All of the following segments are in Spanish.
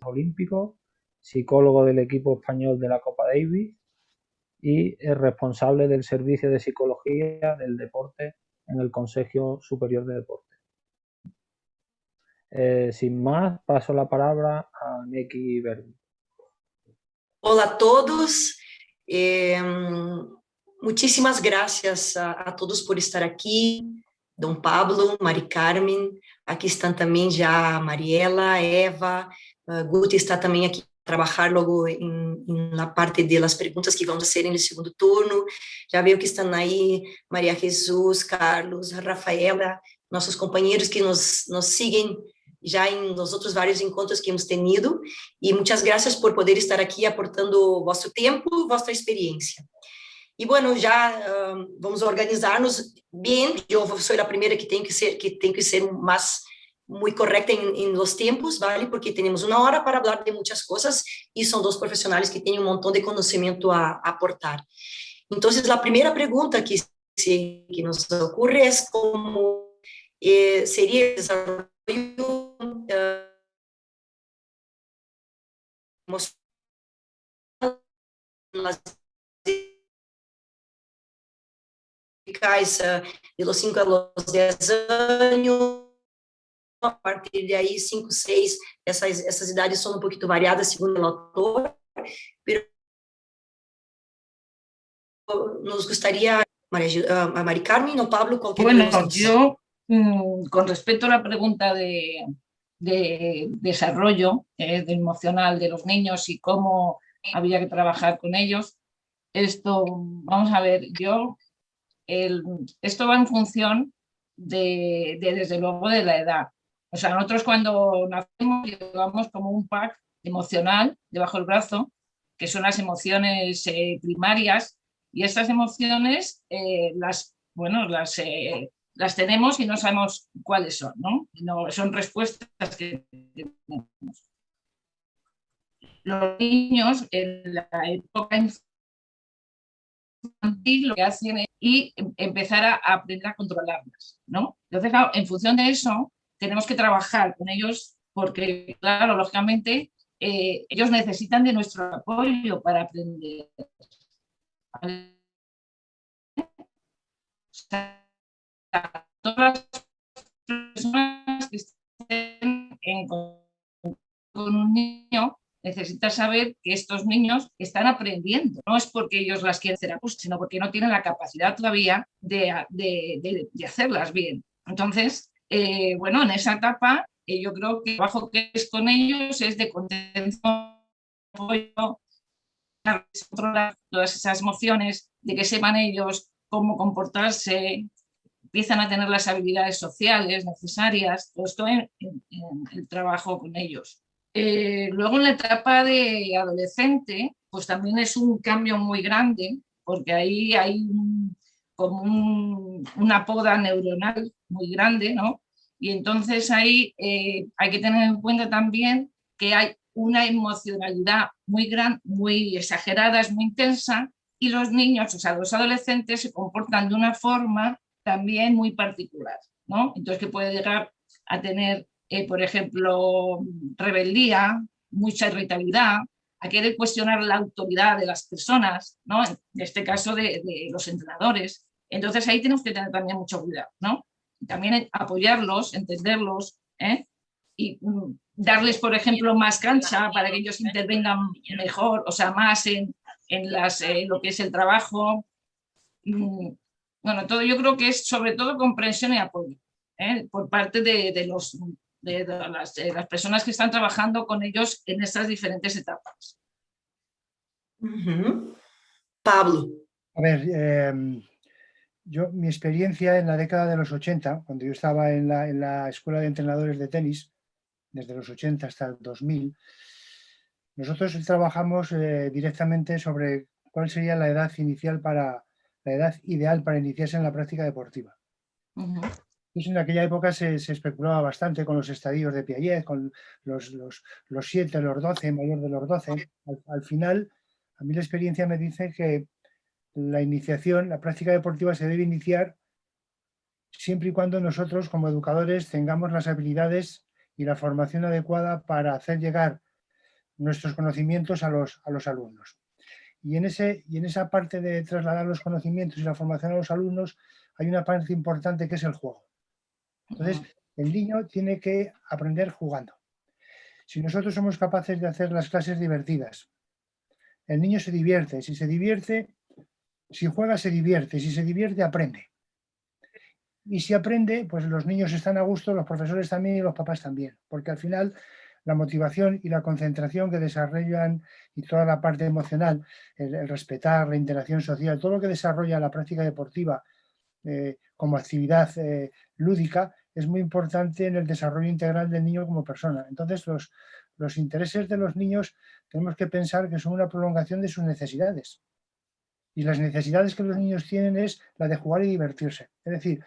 olímpicos, psicólogo del equipo español de la Copa Davis y es responsable del servicio de psicología del deporte en el Consejo Superior de Deportes. Sin más, paso la palabra a Neki Verdi. Hola a todos. Muchísimas gracias a todos por estar aqui. Dom Pablo, Mari Carmen, aqui estão também já Mariela, Eva, Guti está também aqui para trabalhar logo na parte das perguntas que vamos fazer no segundo turno. Já veio que estão aí Maria Jesus, Carlos, Rafaela, nossos companheiros que nos seguem já em los outros vários encontros que hemos tenido, e muitas graças por poder estar aqui aportando vosso tempo, vossa experiência. E, bueno, já vamos organizar-nos bem. Eu sou a primeira que tem que ser mais muito correta em los tempos, ¿vale? Porque temos uma hora para falar de muitas coisas e são dois profissionais que têm montão de conhecimento a aportar. Então, a primeira pergunta que nos ocorre é como seria o desenvolvimento emocional de los 5 a los 10 anos, a partir de aí 5, 6, essas idades são um pouquinho variadas segundo o autor, mas nos gostaria, a Mari Carmen o Pablo, qualquer bueno, de los dos. Yo, con respecto a la pregunta de desarrollo emocional de los niños y cómo había que trabajar con ellos, vamos a ver, esto va en función desde luego de la edad. O sea, nosotros cuando nacemos llevamos como un pack emocional debajo del brazo, que son las emociones primarias, y estas emociones las tenemos y no sabemos cuáles son, ¿no? Son respuestas que tenemos. Los niños en la época infantil lo que hacen es empezar a aprender a controlarlas, ¿no? Entonces, claro, en función de eso, tenemos que trabajar con ellos porque, claro, lógicamente, ellos necesitan de nuestro apoyo para aprender. O sea, todas las personas que estén con un niño necesitan saber que estos niños están aprendiendo. No es porque ellos las quieren hacer a gusto, sino porque no tienen la capacidad todavía de hacerlas bien. Entonces, bueno, en esa etapa yo creo que el trabajo que es con ellos es de contención, apoyo, controlar todas esas emociones, de que sepan ellos cómo comportarse, empiezan a tener las habilidades sociales necesarias, todo esto en el trabajo con ellos. Luego en la etapa de adolescente, pues también es un cambio muy grande, porque ahí hay como una poda neuronal muy grande, ¿no? Y entonces ahí hay que tener en cuenta también que hay una emocionalidad muy grande, muy exagerada, es muy intensa, y los niños, o sea, los adolescentes se comportan de una forma también muy particular, ¿no? Entonces que puede llegar a tener, por ejemplo, rebeldía, mucha irritabilidad, a querer cuestionar la autoridad de las personas, ¿no? En este caso de los entrenadores. Entonces ahí tenemos que tener también mucho cuidado, ¿no? Y también apoyarlos, entenderlos, y darles, por ejemplo, más cancha para que ellos intervengan mejor, o sea, más en lo que es el trabajo. Bueno, todo yo creo que es sobre todo comprensión y apoyo por parte de las personas que están trabajando con ellos en estas diferentes etapas. Pablo. A ver, mi experiencia en la década de los 80, cuando yo estaba en la escuela de entrenadores de tenis, desde los 80 hasta el 2000, nosotros trabajamos directamente sobre cuál sería la edad ideal para iniciarse en la práctica deportiva. Entonces, en aquella época se especulaba bastante con los estadios de Piaget, con los 7, los 12, mayor de los 12. Al final, a mí la experiencia me dice que la iniciación, la práctica deportiva se debe iniciar siempre y cuando nosotros, como educadores, tengamos las habilidades y la formación adecuada para hacer llegar nuestros conocimientos a los alumnos. Y en esa parte de trasladar los conocimientos y la formación a los alumnos hay una parte importante que es el juego. Entonces, el niño tiene que aprender jugando. Si nosotros somos capaces de hacer las clases divertidas, el niño se divierte. Si juega, se divierte. Si se divierte, aprende. Y si aprende, pues los niños están a gusto, los profesores también y los papás también. Porque al final la motivación y la concentración que desarrollan y toda la parte emocional, el respetar, la interacción social, todo lo que desarrolla la práctica deportiva como actividad lúdica es muy importante en el desarrollo integral del niño como persona. Entonces, los intereses de los niños tenemos que pensar que son una prolongación de sus necesidades. Y las necesidades que los niños tienen es la de jugar y divertirse. Es decir,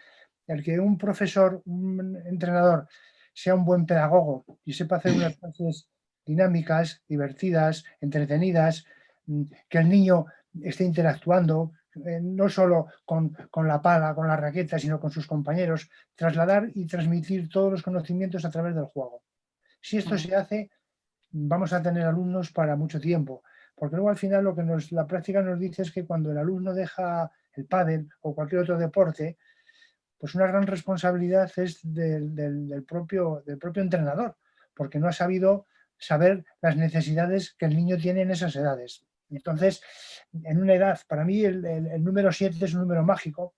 el que un profesor, un entrenador, sea un buen pedagogo y sepa hacer unas clases dinámicas, divertidas, entretenidas, que el niño esté interactuando, no solo con la pala, con la raqueta, sino con sus compañeros, trasladar y transmitir todos los conocimientos a través del juego. Si esto se hace, vamos a tener alumnos para mucho tiempo, porque luego al final lo que la práctica nos dice es que cuando el alumno deja el pádel o cualquier otro deporte, pues una gran responsabilidad es del propio entrenador, porque no ha sabido saber las necesidades que el niño tiene en esas edades. Entonces, en una edad, para mí el número 7 es un número mágico.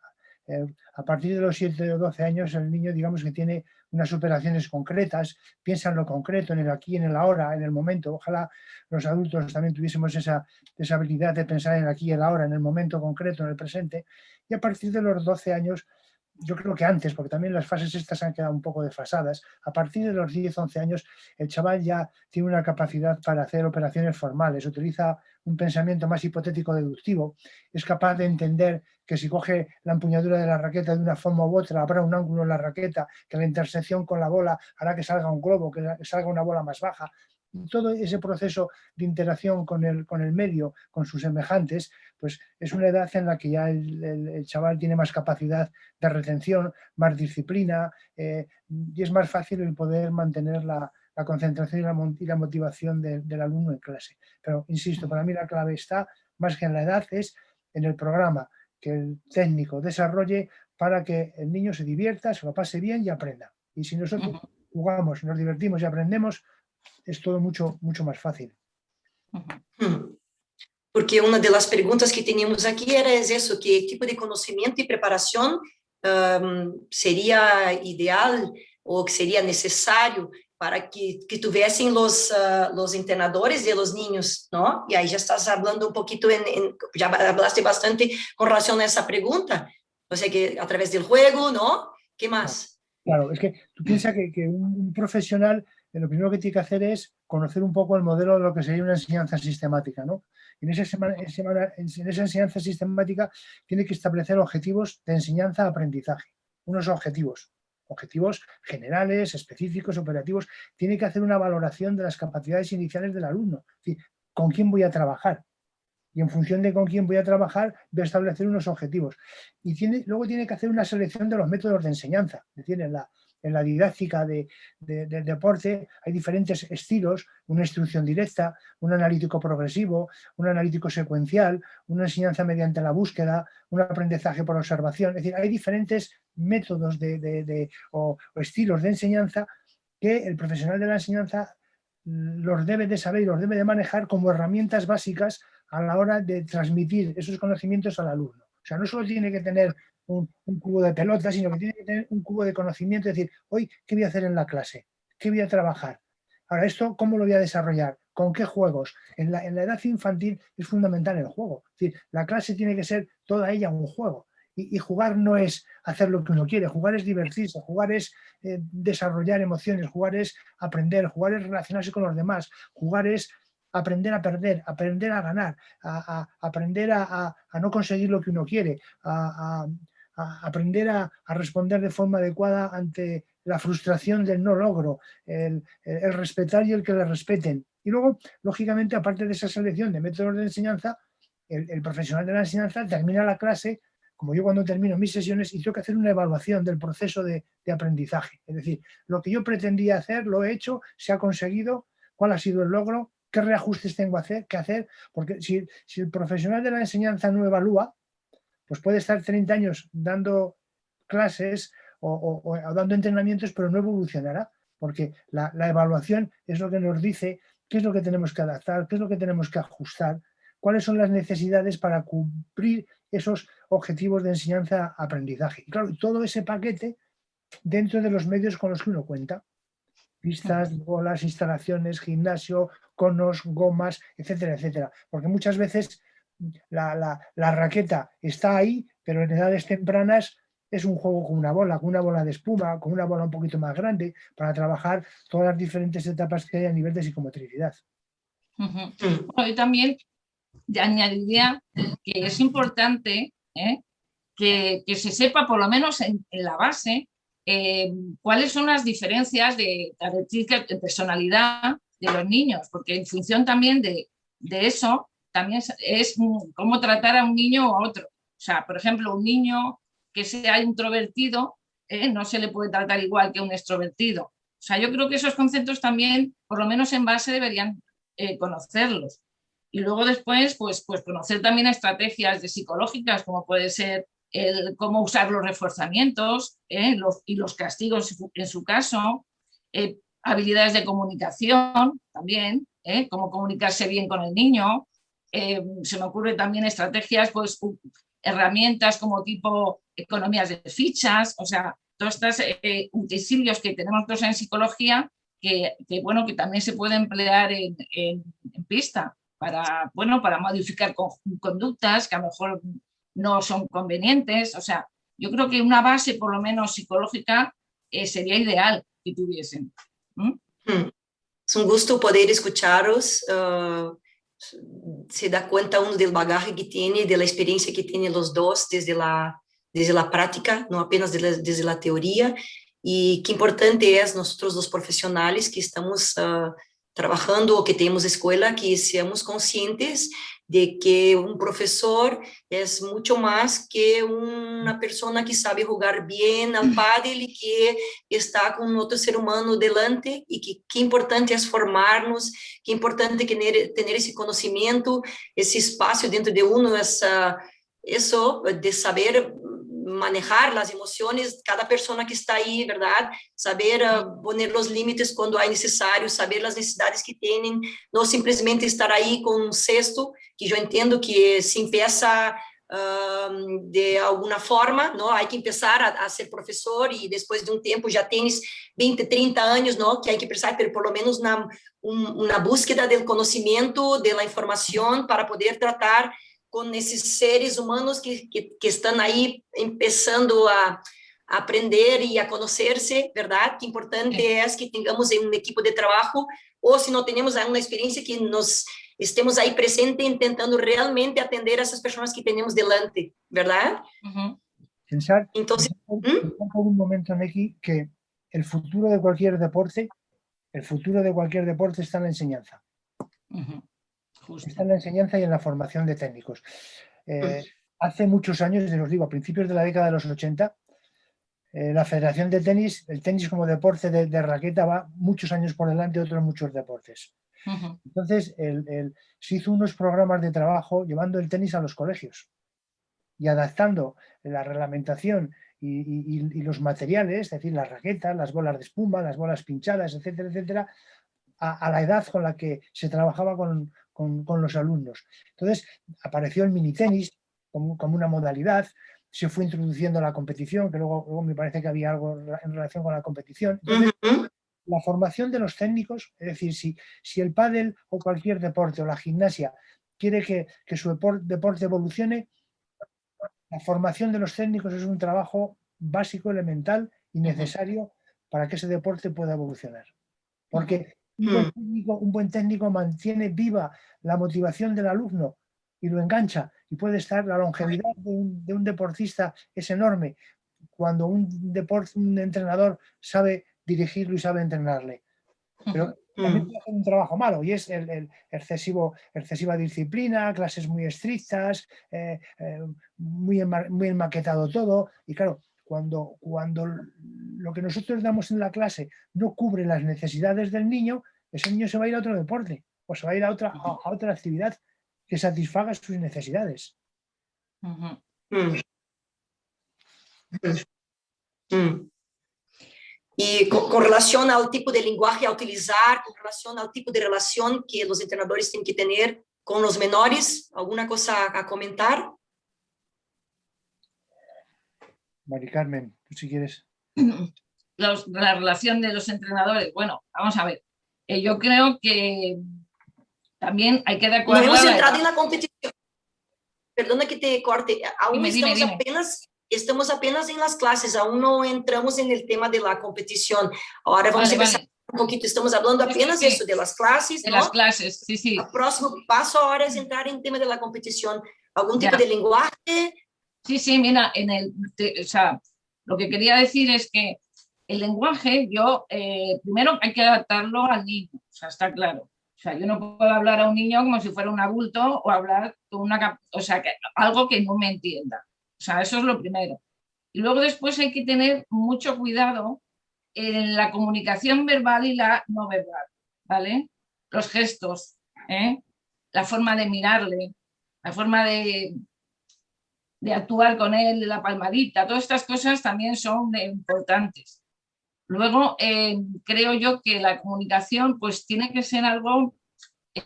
A partir de los 7 o 12 años el niño, digamos que tiene unas operaciones concretas, piensa en lo concreto, en el aquí, en el ahora, en el momento. Ojalá los adultos también tuviésemos esa habilidad de pensar en el aquí y el ahora, en el momento concreto, en el presente. Y a partir de los 12 años, yo creo que antes, porque también las fases estas han quedado un poco desfasadas, a partir de los 10, 11 años el chaval ya tiene una capacidad para hacer operaciones formales, utiliza un pensamiento más hipotético deductivo, es capaz de entender que si coge la empuñadura de la raqueta de una forma u otra, habrá un ángulo en la raqueta, que la intersección con la bola hará que salga un globo, que salga una bola más baja. Y todo ese proceso de interacción con el medio, con sus semejantes, pues es una edad en la que ya el chaval tiene más capacidad de retención, más disciplina, y es más fácil el poder mantener la concentración y la motivación del alumno en clase. Pero, insisto, para mí la clave está, más que en la edad, es en el programa que el técnico desarrolle para que el niño se divierta, se lo pase bien y aprenda. Y si nosotros jugamos, nos divertimos y aprendemos, es todo mucho, mucho más fácil. Porque uma das perguntas que tínhamos aqui era isso, que tipo de conhecimento e preparação seria ideal ou que seria necessário para que tivessem os internadores e os niños, ¿no? E aí já estás falando um pouquinho, já hablaste bastante com relação a essa pergunta, o sea que a través del juego, ¿no? ¿Qué más? Claro, es que tú piensas que un profesional lo primero que tiene que hacer es conocer un poco el modelo de lo que sería una enseñanza sistemática, ¿no? En esa enseñanza sistemática tiene que establecer objetivos de enseñanza-aprendizaje, unos objetivos generales, específicos, operativos. Tiene que hacer una valoración de las capacidades iniciales del alumno, es decir, ¿con quién voy a trabajar? Y en función de con quién voy a trabajar, voy a establecer unos objetivos. Y luego tiene que hacer una selección de los métodos de enseñanza. Es decir, en la didáctica del deporte hay diferentes estilos, una instrucción directa, un analítico progresivo, un analítico secuencial, una enseñanza mediante la búsqueda, un aprendizaje por observación. Es decir, hay diferentes métodos o estilos de enseñanza que el profesional de la enseñanza los debe de saber y los debe de manejar como herramientas básicas a la hora de transmitir esos conocimientos al alumno. O sea, no solo tiene que tener un cubo de pelota, sino que tiene que tener un cubo de conocimiento, es decir, hoy, ¿qué voy a hacer en la clase? ¿Qué voy a trabajar? Ahora, ¿esto cómo lo voy a desarrollar? ¿Con qué juegos? En la edad infantil es fundamental el juego. Es decir, la clase tiene que ser toda ella un juego. Y jugar no es hacer lo que uno quiere, jugar es divertirse, jugar es desarrollar emociones, jugar es aprender, jugar es relacionarse con los demás, jugar es aprender a perder, aprender a ganar, a aprender a no conseguir lo que uno quiere, a aprender a responder de forma adecuada ante la frustración del no logro, el respetar y el que le respeten. Y luego, lógicamente, aparte de esa selección de métodos de enseñanza, el profesional de la enseñanza termina la clase, como yo cuando termino mis sesiones, y tengo que hacer una evaluación del proceso de aprendizaje. Es decir, lo que yo pretendía hacer, lo he hecho, se ha conseguido, cuál ha sido el logro qué reajustes tengo que hacer, porque si el profesional de la enseñanza no evalúa, pues puede estar 30 años dando clases o dando entrenamientos, pero no evolucionará, porque la evaluación es lo que nos dice qué es lo que tenemos que adaptar, qué es lo que tenemos que ajustar, cuáles son las necesidades para cumplir esos objetivos de enseñanza-aprendizaje. Y claro, todo ese paquete dentro de los medios con los que uno cuenta. Pistas, bolas, instalaciones, gimnasio, conos, gomas, etcétera, etcétera. Porque muchas veces la raqueta está ahí, pero en edades tempranas es un juego con una bola de espuma, con una bola un poquito más grande, para trabajar todas las diferentes etapas que hay a nivel de psicomotricidad. Bueno, yo también añadiría que es importante que se sepa, por lo menos en la base, cuáles son las diferencias de características de personalidad de los niños, porque en función también de eso, también es cómo tratar a un niño o a otro. O sea, por ejemplo, un niño que sea introvertido no se le puede tratar igual que un extrovertido. O sea, yo creo que esos conceptos también, por lo menos en base, deberían conocerlos. Y luego después, pues conocer también estrategias psicológicas, como puede ser cómo usar los reforzamientos y los castigos en su caso, habilidades de comunicación también, cómo comunicarse bien con el niño. Se me ocurren también estrategias, pues herramientas como tipo economías de fichas, o sea, todos estos utensilios que tenemos nosotros en psicología que también se puede emplear en pista para modificar conductas que a lo mejor no son convenientes. O sea, yo creo que una base por lo menos psicológica sería ideal que tuviesen. Es un gusto poder escucharos. Se da cuenta uno del bagaje que tiene, de la experiencia que tienen los dos desde la práctica, no apenas desde la teoría, y qué importante es nosotros los profesionales que estamos trabajando o que tenemos escuela, que seamos conscientes de que un profesor es mucho más que una persona que sabe jugar bien al pádel y que está con otro ser humano delante, y que qué importante es formarnos, qué importante tener ese conocimiento, ese espacio dentro de uno, eso de saber manejar las emociones, cada persona que está ahí, ¿verdad? Saber poner los límites cuando hay necesario, saber las necesidades que tienen, no simplemente estar ahí con un cesto, que yo entiendo que se empieza de alguna forma, ¿no? Hay que empezar a ser profesor y después de un tiempo ya tienes 20, 30 años, ¿no? Que hay que empezar, pero por lo menos una búsqueda del conocimiento, de la información para poder tratar con esos seres humanos que están ahí empezando a aprender y a conocerse, ¿verdad? Qué importante es que tengamos un equipo de trabajo, o si no tenemos una experiencia, que nos estemos ahí presente intentando realmente atender a esas personas que tenemos delante, ¿verdad? Pensar, entonces, por un momento, Neki, que el futuro de cualquier deporte está en la enseñanza. Está en la enseñanza y en la formación de técnicos. Hace muchos años, os digo, a principios de la década de los 80, la Federación de Tenis, el tenis como deporte de raqueta va muchos años por delante de otros muchos deportes. Entonces, se hizo unos programas de trabajo llevando el tenis a los colegios y adaptando la reglamentación y los materiales, es decir, las raquetas, las bolas de espuma, las bolas pinchadas, etcétera, etcétera, a la edad con la que se trabajaba con los alumnos. Entonces, apareció el mini tenis como una modalidad, se fue introduciendo la competición, que luego me parece que había algo en relación con la competición. Entonces, la formación de los técnicos, es decir, si el pádel o cualquier deporte o la gimnasia quiere que su deporte evolucione, la formación de los técnicos es un trabajo básico, elemental y necesario para que ese deporte pueda evolucionar. Porque un buen técnico mantiene viva la motivación del alumno y lo engancha, y puede estar, la longevidad de un deportista es enorme cuando un entrenador sabe dirigirlo y sabe entrenarle. Pero también puede hacer un trabajo malo, y es excesiva disciplina, clases muy estrictas, muy enmaquetado todo, y claro, cuando lo que nosotros damos en la clase no cubre las necesidades del niño, ese niño se va a ir a otro deporte, o se va a ir a otra actividad que satisfaga sus necesidades. Ujú. Y con relación al tipo de lenguaje a utilizar, con relación al tipo de relación que los entrenadores tienen que tener con los menores, ¿alguna cosa a comentar? Mari Carmen, tú si quieres. La relación de los entrenadores, bueno, vamos a ver, yo creo que también hay que No adecuarla hemos a la entrado edad. en la competición. Perdona que te corte. Aún Dime. estamos apenas en las clases, aún no entramos en el tema de la competición. Ahora vamos a empezar un poquito, estamos hablando apenas eso de las clases, de ¿no? las clases, sí. El próximo paso ahora es entrar en tema de la competición. ¿Algún tipo de lenguaje? Sí, mira, o sea, lo que quería decir es que el lenguaje, primero hay que adaptarlo al niño, o sea, está claro. O sea, yo no puedo hablar a un niño como si fuera un adulto o hablar con algo que no me entienda. O sea, eso es lo primero. Y luego después hay que tener mucho cuidado en la comunicación verbal y la no verbal, ¿vale? Los gestos, la forma de mirarle, la forma de actuar con él, la palmadita, todas estas cosas también son importantes. Luego, creo yo que la comunicación pues tiene que ser algo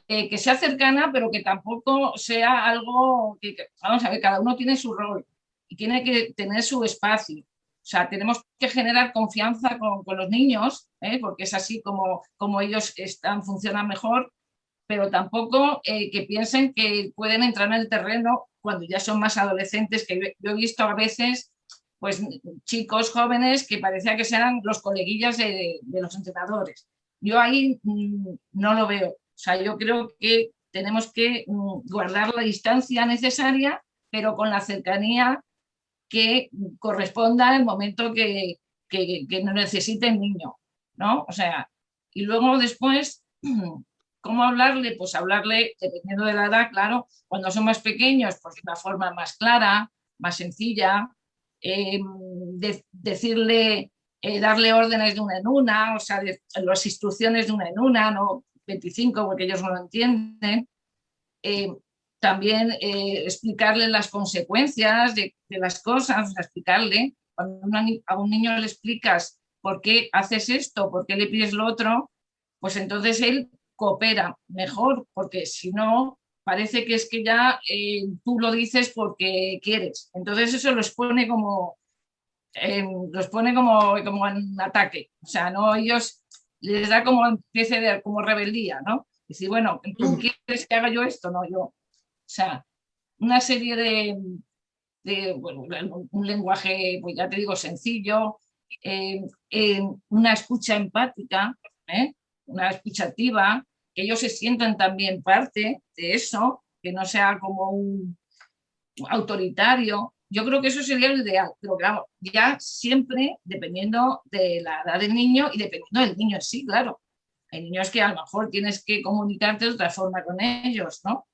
que sea cercana, pero que tampoco sea algo vamos a ver, cada uno tiene su rol y tiene que tener su espacio. O sea, tenemos que generar confianza con los niños, porque es así como ellos funcionan mejor, pero tampoco que piensen que pueden entrar en el terreno cuando ya son más adolescentes, que yo he visto a veces pues chicos jóvenes que parecía que eran los coleguillas de los entrenadores. Yo ahí no lo veo. O sea, yo creo que tenemos que guardar la distancia necesaria, pero con la cercanía que corresponda al momento que no necesite el niño, ¿no? O sea, y luego después, ¿cómo hablarle? Pues hablarle, dependiendo de la edad, claro, cuando son más pequeños, pues de una forma más clara, más sencilla, decirle, darle órdenes de una en una, o sea, las instrucciones de una en una, no 25 porque ellos no lo entienden. También explicarle las consecuencias de las cosas, o sea, explicarle, cuando a un niño le explicas por qué haces esto, por qué le pides lo otro, pues entonces él coopera mejor, porque si no, parece que es que ya tú lo dices porque quieres. Entonces eso los pone como en ataque. O sea, no, ellos les da como especie de como rebeldía, ¿no? Y si, bueno, ¿tú quieres que haga yo esto? No, yo. O sea, una serie bueno, un lenguaje, pues ya te digo, sencillo, una escucha empática, una escucha activa, que ellos se sientan también parte de eso, que no sea como un autoritario. Yo creo que eso sería lo ideal, pero claro, ya siempre dependiendo de la edad del niño y dependiendo del niño en sí, claro. Hay niños que a lo mejor tienes que comunicarte de otra forma con ellos, ¿no?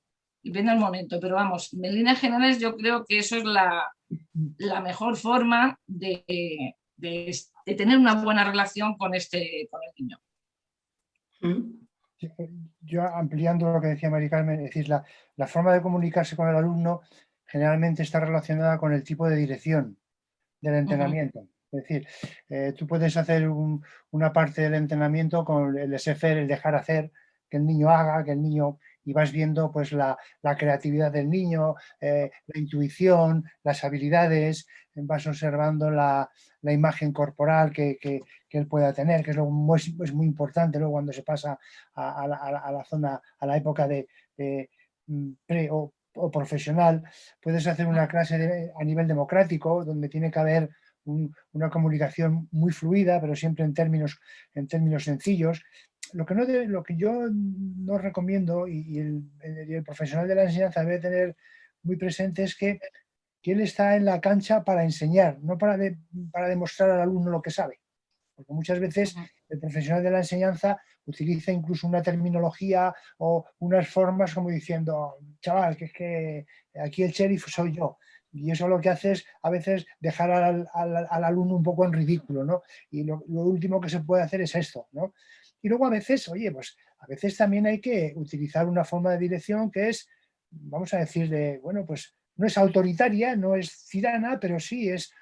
Depende del momento, pero vamos, en líneas generales yo creo que eso es la mejor forma de tener una buena relación con el niño. Yo ampliando lo que decía Mari Carmen, es decir, la forma de comunicarse con el alumno generalmente está relacionada con el tipo de dirección del entrenamiento. Es decir, tú puedes hacer una parte del entrenamiento con el laissez-faire, el dejar hacer, que el niño haga, que el niño, y vas viendo pues la creatividad del niño, la intuición, las habilidades, vas observando la imagen corporal que él pueda tener, que es es muy importante luego cuando se pasa a la zona, a la época de pre o profesional. Puedes hacer una clase a nivel democrático, donde tiene que haber una comunicación muy fluida, pero siempre en términos sencillos. Lo que yo no recomiendo, y el profesional de la enseñanza debe tener muy presente, es que él está en la cancha para enseñar, no para demostrar al alumno lo que sabe. Porque muchas veces el profesional de la enseñanza utiliza incluso una terminología o unas formas como diciendo, chaval, que es que aquí el sheriff soy yo. Y eso lo que hace es a veces dejar al alumno un poco en ridículo, ¿no? Y lo último que se puede hacer es esto, ¿no? Y luego a veces, oye, pues A veces también hay que utilizar una forma de dirección que es, vamos a decir, bueno, pues no es autoritaria, no es tirana, pero sí es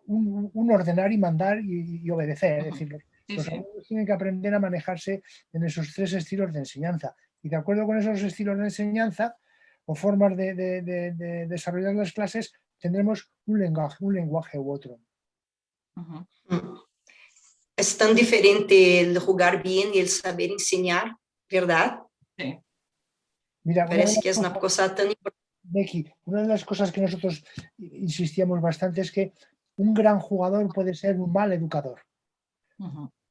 un ordenar y mandar y obedecer. Es decir, los alumnos tienen que aprender a manejarse en esos 3 estilos de enseñanza. Y de acuerdo con esos estilos de enseñanza o formas de desarrollar las clases, tendremos un lenguaje u otro. Es tan diferente el jugar bien y el saber enseñar, ¿verdad? Sí. Mira, Parece que es una cosa tan importante. Becky, una de las cosas que nosotros insistíamos bastante es que un gran jugador puede ser un mal educador.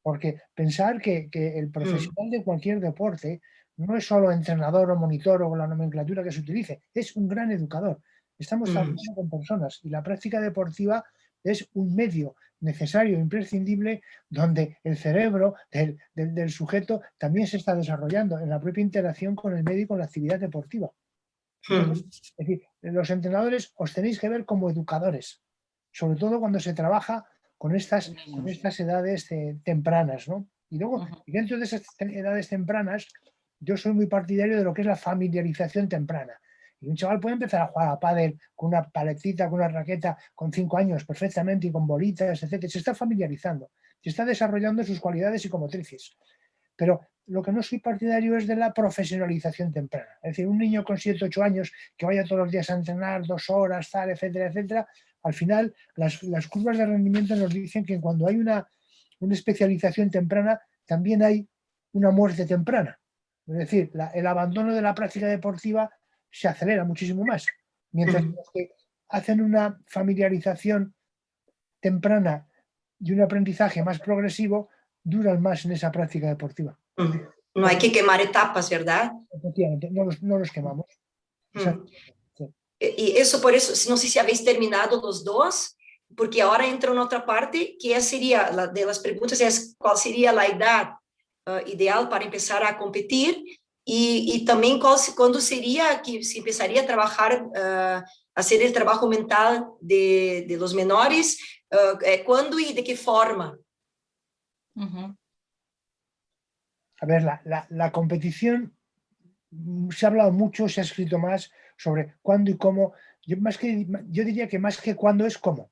Porque pensar que el profesional de cualquier deporte no es solo entrenador o monitor o la nomenclatura que se utilice, es un gran educador. Estamos trabajando con personas y la práctica deportiva es un medio necesario, imprescindible, donde el cerebro del sujeto también se está desarrollando en la propia interacción con el medio y con la actividad deportiva. Entonces, es decir, los entrenadores os tenéis que ver como educadores, sobre todo cuando se trabaja con estas edades tempranas, ¿no? Y luego, dentro de esas edades tempranas, yo soy muy partidario de lo que es la familiarización temprana. Y un chaval puede empezar a jugar a pádel con una paletita, con una raqueta, con 5 años perfectamente y con bolitas, etc. Se está familiarizando, se está desarrollando sus cualidades psicomotrices. Pero lo que no soy partidario es de la profesionalización temprana. Es decir, un niño con 7, 8 años que vaya todos los días a entrenar 2 horas, tal, etcétera, etcétera, al final las curvas de rendimiento nos dicen que cuando hay una especialización temprana también hay una muerte temprana. Es decir, el abandono de la práctica deportiva se acelera muchísimo más. Mientras que hacen una familiarización temprana y un aprendizaje más progresivo, duran más en esa práctica deportiva. No hay que quemar etapas, ¿verdad? Efectivamente, no los quemamos. Sí. Y eso, por eso, no sé si habéis terminado los dos, porque ahora entra en otra parte, que sería, de las preguntas es, ¿cuál sería la edad ideal para empezar a competir? Y también, ¿cuándo sería que se empezaría a trabajar, hacer el trabajo mental de los menores? ¿Cuándo y de qué forma? A ver, la competición, se ha hablado mucho, se ha escrito más sobre cuándo y cómo. Yo diría que más que cuándo es cómo.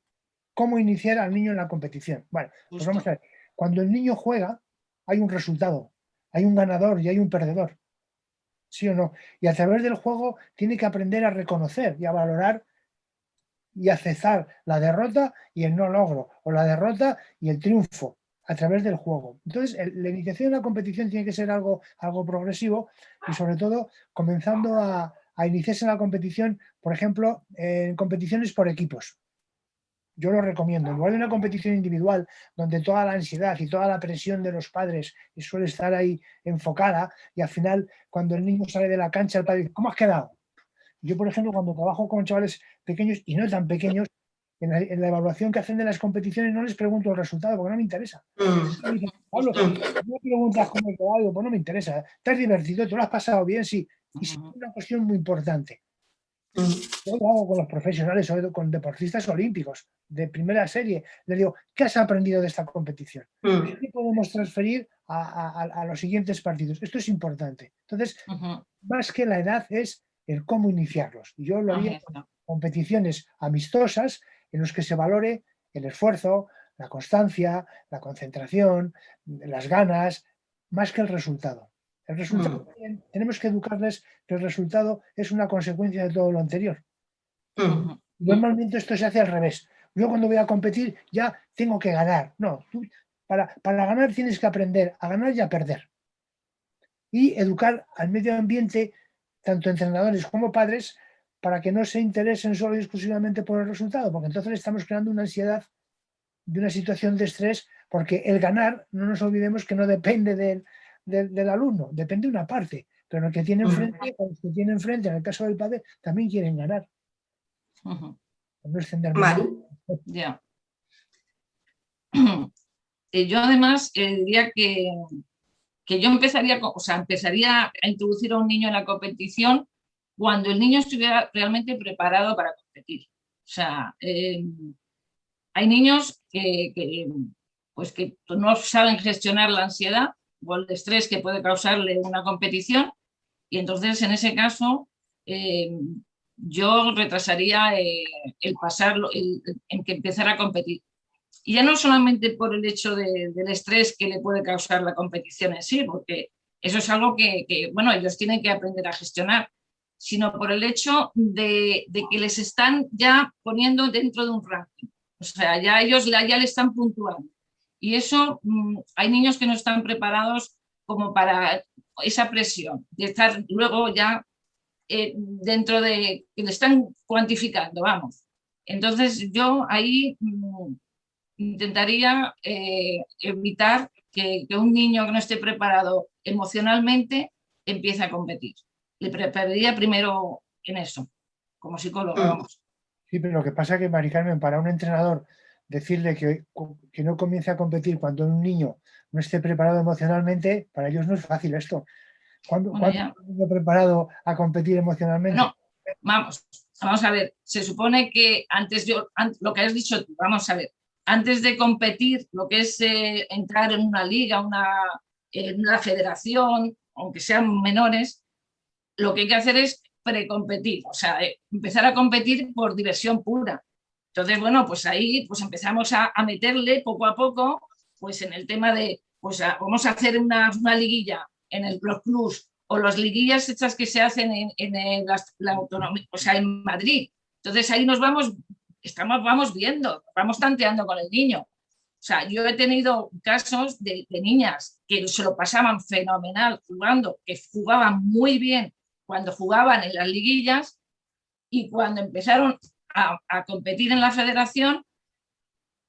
¿Cómo iniciar al niño en la competición? Bueno, pues vamos a ver. Cuando el niño juega, hay un resultado, hay un ganador y hay un perdedor. ¿Sí o no? Y a través del juego tiene que aprender a reconocer y a valorar y a cesar la derrota y el no logro, o la derrota y el triunfo a través del juego. Entonces, la iniciación en la competición tiene que ser algo progresivo y sobre todo comenzando a iniciarse en la competición, por ejemplo, en competiciones por equipos. Yo lo recomiendo. En lugar de una competición individual, donde toda la ansiedad y toda la presión de los padres suele estar ahí enfocada, y al final, cuando el niño sale de la cancha, el padre dice, ¿cómo has quedado? Yo, por ejemplo, cuando trabajo con chavales pequeños y no tan pequeños, en la evaluación que hacen de las competiciones no les pregunto el resultado porque no me interesa. Me dicen, Pablo, no me preguntas cómo he quedado, pues no me interesa. ¿Te has divertido? ¿Tú lo has pasado bien? Sí. Y sí, es una cuestión muy importante. Yo lo hago con los profesionales o con deportistas olímpicos de primera serie. Les digo, ¿qué has aprendido de esta competición? ¿Qué podemos transferir a los siguientes partidos? Esto es importante. Entonces, más que la edad es el cómo iniciarlos. Yo lo haría con competiciones amistosas en los que se valore el esfuerzo, la constancia, la concentración, las ganas, más que el resultado. El resultado, tenemos que educarles que el resultado es una consecuencia de todo lo anterior. Normalmente esto se hace al revés. Yo cuando voy a competir ya tengo que ganar. No, tú para ganar tienes que aprender a ganar y a perder. Y educar al medio ambiente, tanto entrenadores como padres, para que no se interesen solo y exclusivamente por el resultado, porque entonces estamos creando una ansiedad de una situación de estrés, porque el ganar, no nos olvidemos que no depende del alumno, depende de una parte, pero el que tiene enfrente, o los que tienen enfrente, en el caso del padre, también quieren ganar. No Mari. Ya. Yo además diría que yo empezaría a introducir a un niño en la competición cuando el niño estuviera realmente preparado para competir. O sea, hay niños que no saben gestionar la ansiedad o el estrés que puede causarle una competición, y entonces en ese caso yo retrasaría el pasarlo, en que empezara a competir. Y ya no solamente por el hecho del estrés que le puede causar la competición en sí, porque eso es algo que, bueno, ellos tienen que aprender a gestionar, sino por el hecho de que les están ya poniendo dentro de un ranking. O sea, ya ellos ya le están puntuando. Y eso, hay niños que no están preparados como para esa presión, de estar luego ya dentro de que le están cuantificando, vamos. Entonces yo ahí intentaría evitar que un niño que no esté preparado emocionalmente empiece a competir. Le prepararía primero en eso, como psicóloga, vamos. Sí, pero lo que pasa es que, Mari Carmen, para un entrenador decirle que no comience a competir cuando un niño no esté preparado emocionalmente, para ellos no es fácil esto. ¿Cuándo está un niño preparado a competir emocionalmente? No, vamos a ver, se supone que lo que has dicho tú, vamos a ver, antes de competir, lo que es entrar en una liga, en una federación, aunque sean menores, lo que hay que hacer es precompetir, o sea, empezar a competir por diversión pura. Entonces, bueno, pues ahí pues empezamos a meterle poco a poco, pues en el tema de, pues vamos a hacer una liguilla en los clubs, o las liguillas hechas que se hacen en la autonomía, o sea, en Madrid. Entonces ahí vamos viendo, vamos tanteando con el niño. O sea, yo he tenido casos de niñas que se lo pasaban fenomenal jugando, que jugaban muy bien cuando jugaban en las liguillas, y cuando empezaron a competir en la federación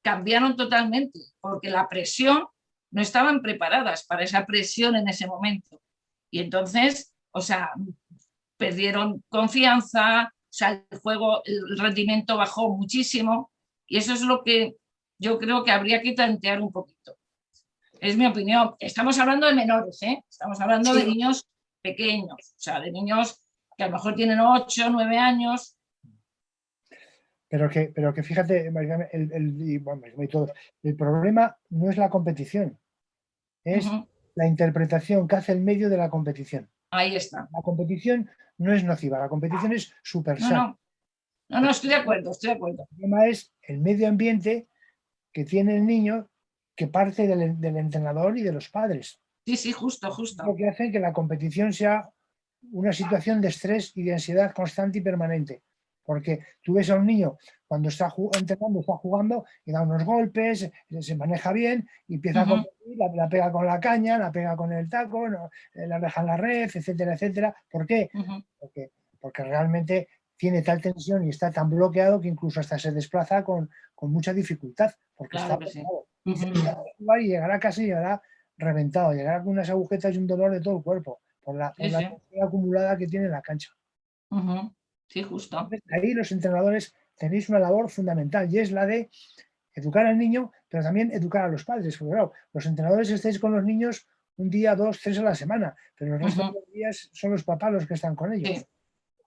cambiaron totalmente, porque la presión, no estaban preparadas para esa presión en ese momento. Y entonces, o sea, perdieron confianza, o sea, el rendimiento bajó muchísimo, y eso es lo que yo creo que habría que tantear un poquito. Es mi opinión. Estamos hablando de menores, ¿eh? Estamos hablando de niños pequeños, o sea, de niños que a lo mejor tienen 8, 9 años. Pero que fíjate, el problema no es la competición, es la interpretación que hace el medio de la competición. Ahí está. La competición no es nociva, la competición es súper sana. No, estoy de acuerdo. El problema es el medio ambiente que tiene el niño, que parte del entrenador y de los padres. Sí, justo. Lo que hace que la competición sea una situación de estrés y de ansiedad constante y permanente. Porque tú ves a un niño cuando está entrenando, está jugando y da unos golpes, se maneja bien y empieza a competir, la pega con la caña, la pega con el taco, la deja en la red, etcétera, etcétera. ¿Por qué? Porque realmente tiene tal tensión y está tan bloqueado que incluso hasta se desplaza con mucha dificultad. Porque claro está que jugar y llegará casi, llegará reventado, llegará con unas agujetas y un dolor de todo el cuerpo por la tensión acumulada que tiene en la cancha. Sí, justo. Entonces, ahí los entrenadores tenéis una labor fundamental, y es la de educar al niño, pero también educar a los padres. Porque claro, los entrenadores estáis con los niños un día, 2, 3 a la semana, pero el resto de los días son los papás los que están con ellos.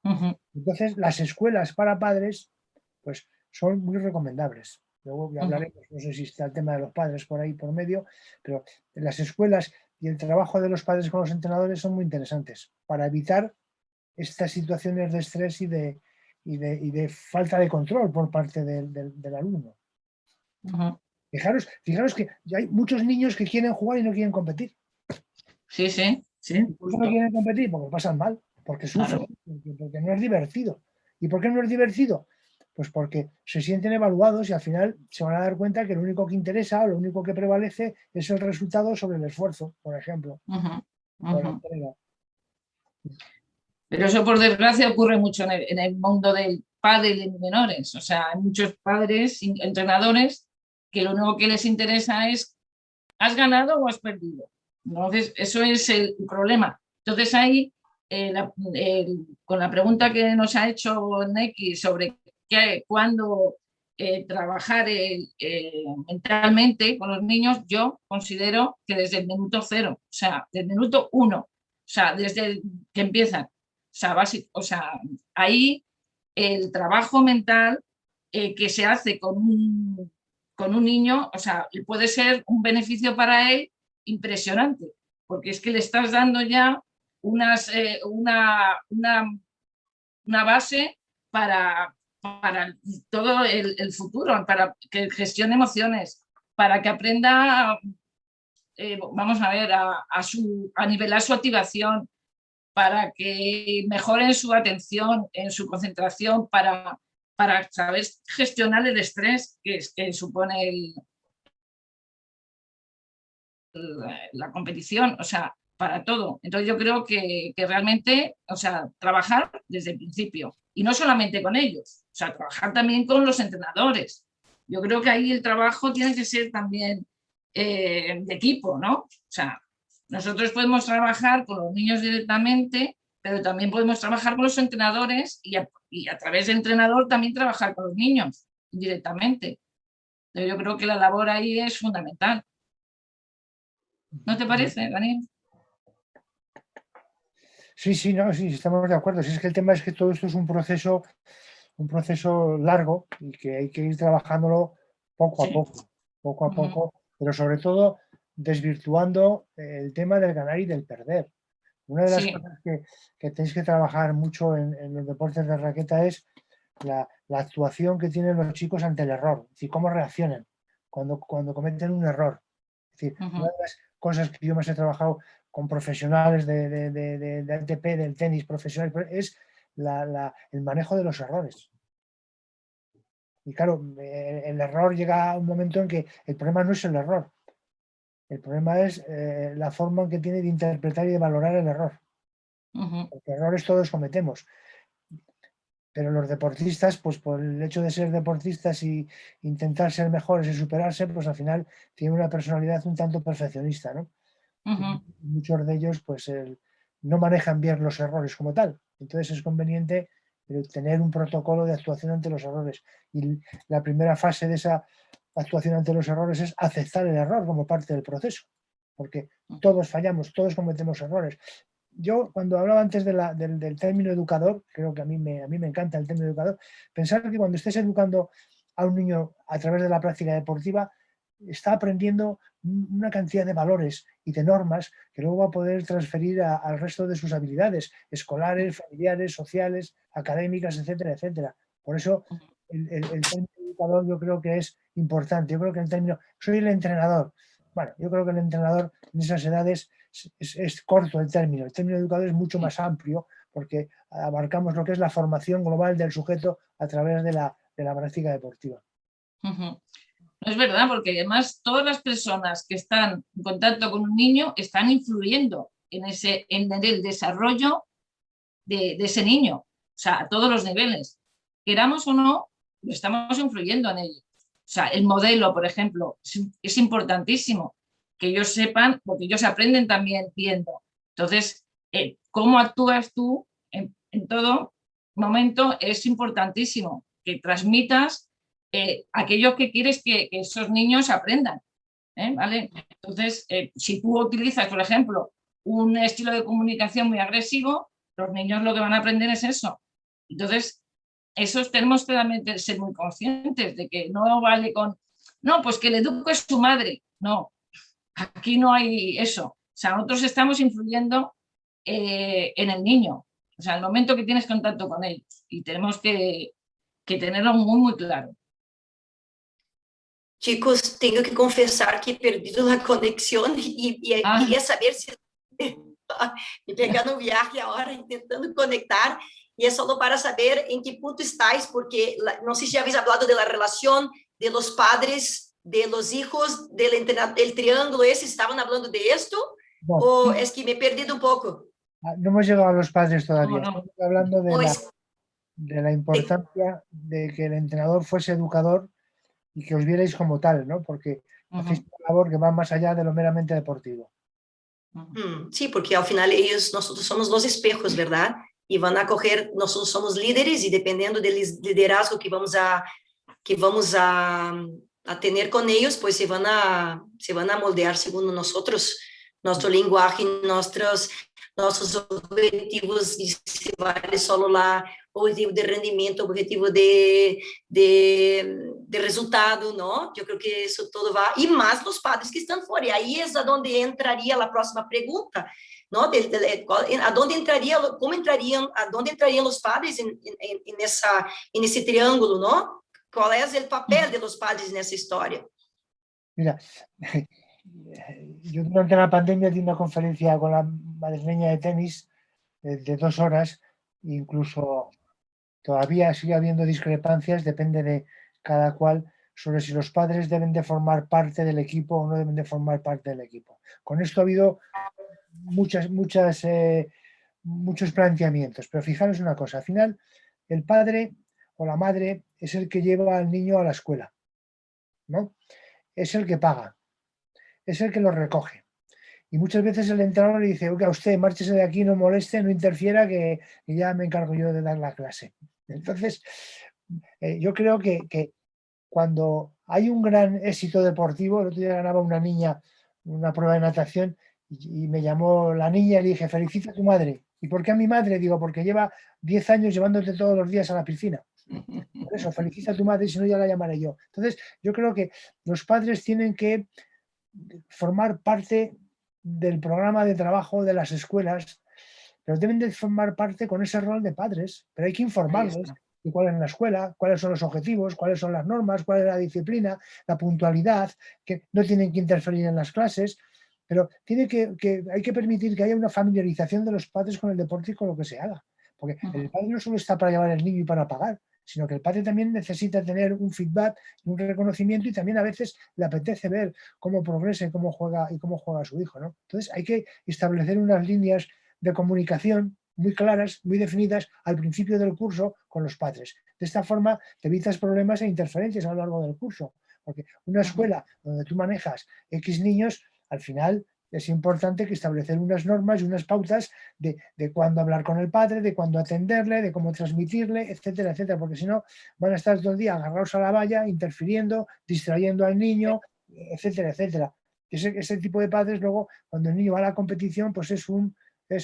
Sí. Entonces, las escuelas para padres pues son muy recomendables. Luego ya hablaremos, no sé si está el tema de los padres por ahí por medio, pero las escuelas y el trabajo de los padres con los entrenadores son muy interesantes para evitar estas situaciones de estrés y de falta de control por parte del alumno. Fijaros que ya hay muchos niños que quieren jugar y no quieren competir. Sí. ¿Por qué no quieren competir? Porque pasan mal, porque sufren, porque no es divertido. ¿Y por qué no es divertido? Pues porque se sienten evaluados y al final se van a dar cuenta que lo único que interesa, lo único que prevalece es el resultado sobre el esfuerzo, por ejemplo. Pero eso, por desgracia, ocurre mucho en el mundo del pádel en menores. O sea, hay muchos padres, entrenadores, que lo único que les interesa es ¿has ganado o has perdido? Entonces, eso es el problema. Entonces, ahí, con la pregunta que nos ha hecho Neki sobre cuándo trabajar mentalmente con los niños, yo considero que desde el minuto 0, o sea, desde el minuto 1, o sea, desde que empiezan. O sea, ahí el trabajo mental que se hace con un niño, o sea, puede ser un beneficio para él impresionante, porque es que le estás dando ya una base para todo el futuro, para que gestione emociones, para que aprenda, vamos a ver, a nivelar su activación, para que mejoren su atención, en su concentración, para saber gestionar el estrés que supone la competición, o sea, para todo. Entonces yo creo que realmente, o sea, trabajar desde el principio, y no solamente con ellos, o sea, trabajar también con los entrenadores. Yo creo que ahí el trabajo tiene que ser también de equipo, ¿no? O sea, nosotros podemos trabajar con los niños directamente, pero también podemos trabajar con los entrenadores y a través del entrenador también trabajar con los niños directamente. Yo creo que la labor ahí es fundamental. ¿No te parece, Daniel? Sí, sí, no, sí, estamos de acuerdo. Si es que el tema es que todo esto es un proceso largo y que hay que ir trabajándolo poco a poco, pero sobre todo desvirtuando el tema del ganar y del perder. Una de las cosas que tenéis que trabajar mucho en los deportes de raqueta es la actuación que tienen los chicos ante el error, es decir, cómo reaccionan cuando cometen un error. Es decir, una de las cosas que yo más he trabajado con profesionales de ATP, del tenis profesional, es el manejo de los errores. Y claro, el error llega a un momento en que el problema no es el error, el problema es la forma en que tiene de interpretar y de valorar el error. Porque errores todos cometemos. Pero los deportistas, pues por el hecho de ser deportistas y intentar ser mejores y superarse, pues al final tienen una personalidad un tanto perfeccionista, ¿no? Muchos de ellos, pues no manejan bien los errores como tal. Entonces es conveniente tener un protocolo de actuación ante los errores. Y la primera fase de esa actuación ante los errores es aceptar el error como parte del proceso. Porque todos fallamos, todos cometemos errores. Yo, cuando hablaba antes del término educador, creo que a mí me encanta el término educador, pensar que cuando estés educando a un niño a través de la práctica deportiva, está aprendiendo una cantidad de valores y de normas que luego va a poder transferir al resto de sus habilidades escolares, familiares, sociales, académicas, etcétera, etcétera. Por eso el término educador yo creo que es importante. Yo creo que el término, soy el entrenador. Bueno, yo creo que el entrenador en esas edades es corto el término. El término educador es mucho más amplio porque abarcamos lo que es la formación global del sujeto a través de la práctica deportiva. No es verdad, porque además todas las personas que están en contacto con un niño están influyendo en el desarrollo de ese niño, o sea, a todos los niveles. Queramos o no, estamos influyendo en ello. O sea, el modelo, por ejemplo, es importantísimo que ellos sepan, porque ellos aprenden también viendo. Entonces, cómo actúas tú en todo momento es importantísimo, que transmitas aquello que quieres que esos niños aprendan. ¿Vale? Entonces, si tú utilizas, por ejemplo, un estilo de comunicación muy agresivo, los niños lo que van a aprender es eso. Entonces, esos tenemos que también ser muy conscientes de que no vale con, no, pues que le eduque su madre. No, aquí no hay eso. O sea, nosotros estamos influyendo en el niño. O sea, el momento que tienes contacto con ellos. Y tenemos que tenerlo muy, muy claro. Chicos, tengo que confesar que he perdido la conexión y quería saber si me pegando un viaje ahora intentando conectar y es solo para saber en qué punto estáis, porque no sé si habéis hablado de la relación de los padres, de los hijos, del triángulo ese, ¿estaban hablando de esto? No. ¿O es que me he perdido un poco? No hemos llegado a los padres todavía, no. Estamos hablando de la importancia de que el entrenador fuese educador y que os vierais como tal, ¿no? Porque hacéis una labor que va más allá de lo meramente deportivo. Sí, porque al final nosotros somos los espejos, ¿verdad? Y van a coger, nosotros somos líderes y dependiendo del liderazgo que vamos a tener con ellos, pues se van a moldear según nosotros, nuestro lenguaje, nuestras nossos objetivos de se vale solo lá, objetivo de rendimento, objetivo de resultado, não? Eu creio que isso tudo vai, e mais os padres que estão fora, e aí é onde entraria a próxima pergunta, não? Aonde entraria, como entrariam, aonde entrariam os padres nesse triângulo, não? Qual é o papel de los padres nessa história? Mira, yo durante la pandemia di una conferencia con la madrileña de tenis de 2 horas, incluso todavía sigue habiendo discrepancias, depende de cada cual, sobre si los padres deben de formar parte del equipo o no deben de formar parte del equipo. Con esto ha habido muchos planteamientos, pero fijaros una cosa, al final el padre o la madre es el que lleva al niño a la escuela, ¿no? Es el que paga, es el que lo recoge. Y muchas veces el entrenador le dice, oiga, usted márchese de aquí, no moleste, no interfiera, que ya me encargo yo de dar la clase. Entonces, yo creo que cuando hay un gran éxito deportivo, el otro día ganaba una niña una prueba de natación y me llamó la niña y le dije, felicita a tu madre. ¿Y por qué a mi madre? Digo, porque lleva 10 años llevándote todos los días a la piscina. Por eso, felicita a tu madre, si no ya la llamaré yo. Entonces, yo creo que los padres tienen que formar parte del programa de trabajo de las escuelas, pero deben de formar parte con ese rol de padres, pero hay que informarles de cuál es la escuela, cuáles son los objetivos, cuáles son las normas, cuál es la disciplina, la puntualidad, que no tienen que interferir en las clases, pero hay que permitir que haya una familiarización de los padres con el deporte y con lo que se haga, porque el padre no solo está para llevar al niño y para pagar, sino que el padre también necesita tener un feedback, un reconocimiento, y también a veces le apetece ver cómo progresa y cómo juega su hijo, ¿no? Entonces hay que establecer unas líneas de comunicación muy claras, muy definidas al principio del curso con los padres. De esta forma te evitas problemas e interferencias a lo largo del curso, porque una escuela donde tú manejas X niños, al final es importante que establecer unas normas y unas pautas de cuándo hablar con el padre, de cuándo atenderle, de cómo transmitirle, etcétera, etcétera, porque si no van a estar todo el día agarrados a la valla, interfiriendo, distrayendo al niño, etcétera, etcétera. Ese tipo de padres luego, cuando el niño va a la competición, pues es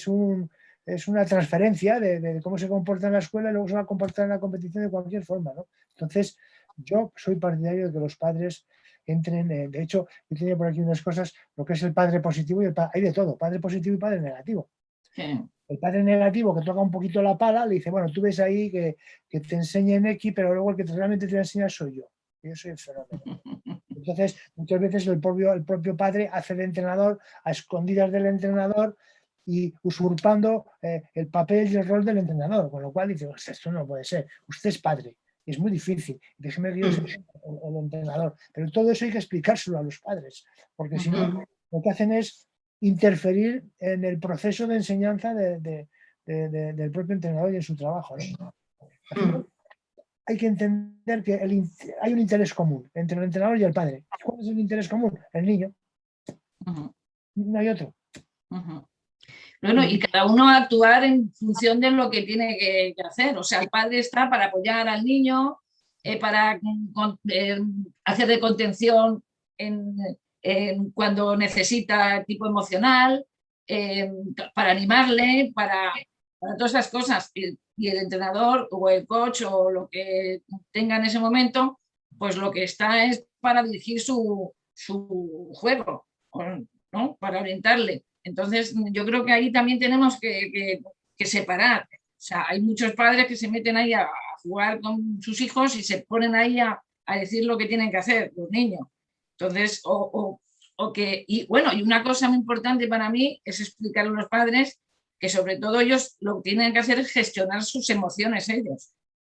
una transferencia de cómo se comporta en la escuela y luego se va a comportar en la competición de cualquier forma, ¿no? Entonces, yo soy partidario de que los padres entren, de hecho, yo tenía por aquí unas cosas, lo que es el padre positivo y hay de todo, padre positivo y padre negativo. Sí. El padre negativo que toca un poquito la pala, le dice, bueno, tú ves ahí que te enseñen X, pero luego el que realmente te va a enseñar soy yo. Yo soy el fenómeno. Entonces, muchas veces el propio padre hace de entrenador a escondidas del entrenador y usurpando el papel y el rol del entrenador, con lo cual dice, esto no puede ser, usted es padre. Es muy difícil, déjeme que yo sea el entrenador, pero todo eso hay que explicárselo a los padres, porque si no, lo que hacen es interferir en el proceso de enseñanza del propio entrenador y en su trabajo, ¿no? Al final, hay que entender que hay un interés común entre el entrenador y el padre. ¿Cuál es el interés común? El niño. No hay otro. Bueno, y cada uno actuar en función de lo que tiene que hacer. O sea, el padre está para apoyar al niño, para hacer de contención cuando necesita tipo emocional, para animarle, para todas esas cosas. Y el entrenador o el coach o lo que tenga en ese momento, pues lo que está es para dirigir su juego, ¿no? Para orientarle. Entonces, yo creo que ahí también tenemos que separar. O sea, hay muchos padres que se meten ahí a jugar con sus hijos y se ponen ahí a decir lo que tienen que hacer los niños. Entonces, y una cosa muy importante para mí es explicar a los padres que sobre todo ellos lo que tienen que hacer es gestionar sus emociones ellos.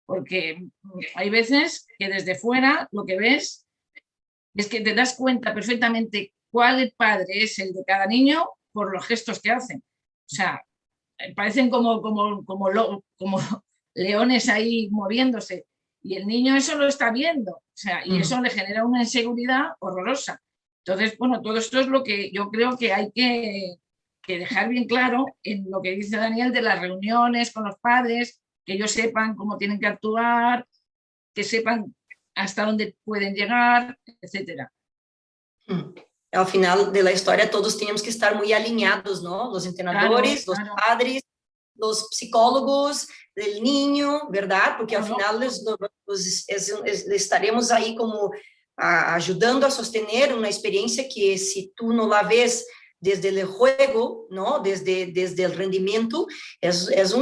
Porque hay veces que desde fuera lo que ves es que te das cuenta perfectamente cuál padre es el de cada niño por los gestos que hacen. O sea, parecen como leones ahí moviéndose. Y el niño eso lo está viendo. O sea, y eso le genera una inseguridad horrorosa. Entonces, bueno, todo esto es lo que yo creo que hay que dejar bien claro en lo que dice Daniel de las reuniones con los padres, que ellos sepan cómo tienen que actuar, que sepan hasta dónde pueden llegar, etcétera. Ao final da história, todos tínhamos que estar muito alinhados, não? Os entrenadores, Claro, os claro. padres, os psicólogos, o niño, ¿verdad? Porque ao Claro. final estaremos aí como ajudando a sostener uma experiência que, se tu não la ves desde el juego, ¿no? Desde el rendimiento, es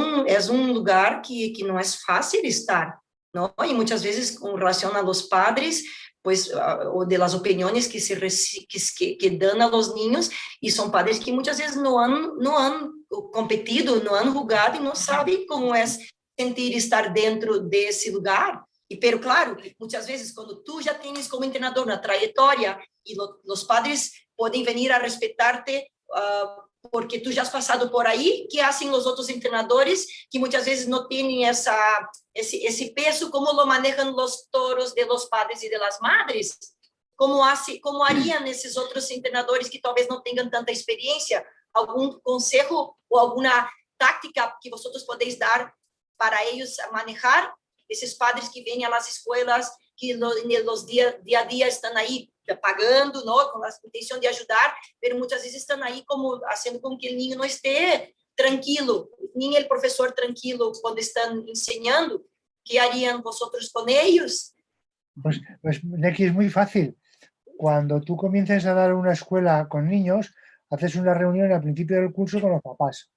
un lugar que no es fácil estar, ¿no? Y muchas veces con relación a los padres, pues, o de las opiniones que dan a los niños, y son padres que muchas veces no han competido, no han jugado y no saben cómo es sentir estar dentro de ese lugar. Pero claro, muchas veces cuando tú ya tienes como entrenador una trayectoria y los padres pueden venir a respetarte porque tú ya has pasado por ahí, ¿qué hacen los otros entrenadores que muchas veces no tienen ese peso? ¿Cómo lo manejan los toros de los padres y de las madres? ¿Cómo harían esos otros entrenadores que tal vez no tengan tanta experiencia? ¿Algún consejo o alguna táctica que vosotros podéis dar para ellos manejar? Esses padres que vêm às escolas, que nos dia a dia estão aí pagando, não, com a intenção de ajudar, mas muitas vezes estão aí como fazendo com que o niño não esteja tranquilo, nem o professor tranquilo quando estão ensinando. ¿Qué harían vosotros con ellos? Pues Neki, es muy fácil. Cuando tú comiences a dar una escuela con niños, haces una reunión al principio del curso con los papás.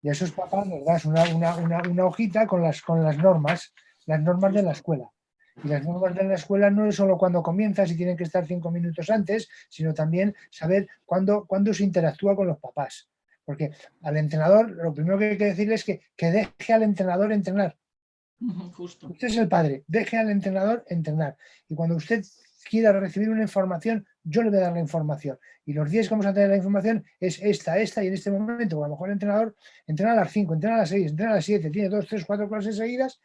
Y a esos papás les das una hojita con las normas de la escuela. Y las normas de la escuela no es solo cuando comienzas y tienen que estar 5 minutos antes, sino también saber cuándo se interactúa con los papás. Porque al entrenador, lo primero que hay que decirle es que deje al entrenador entrenar. Justo. Usted es el padre, deje al entrenador entrenar. Y cuando usted quiera recibir una información, yo le voy a dar la información. Y los días que vamos a tener la información es esta, y en este momento, a lo mejor el entrenador entrena a las 5, entrena a las 6, entrena a las 7, tiene 2, 3, 4 clases seguidas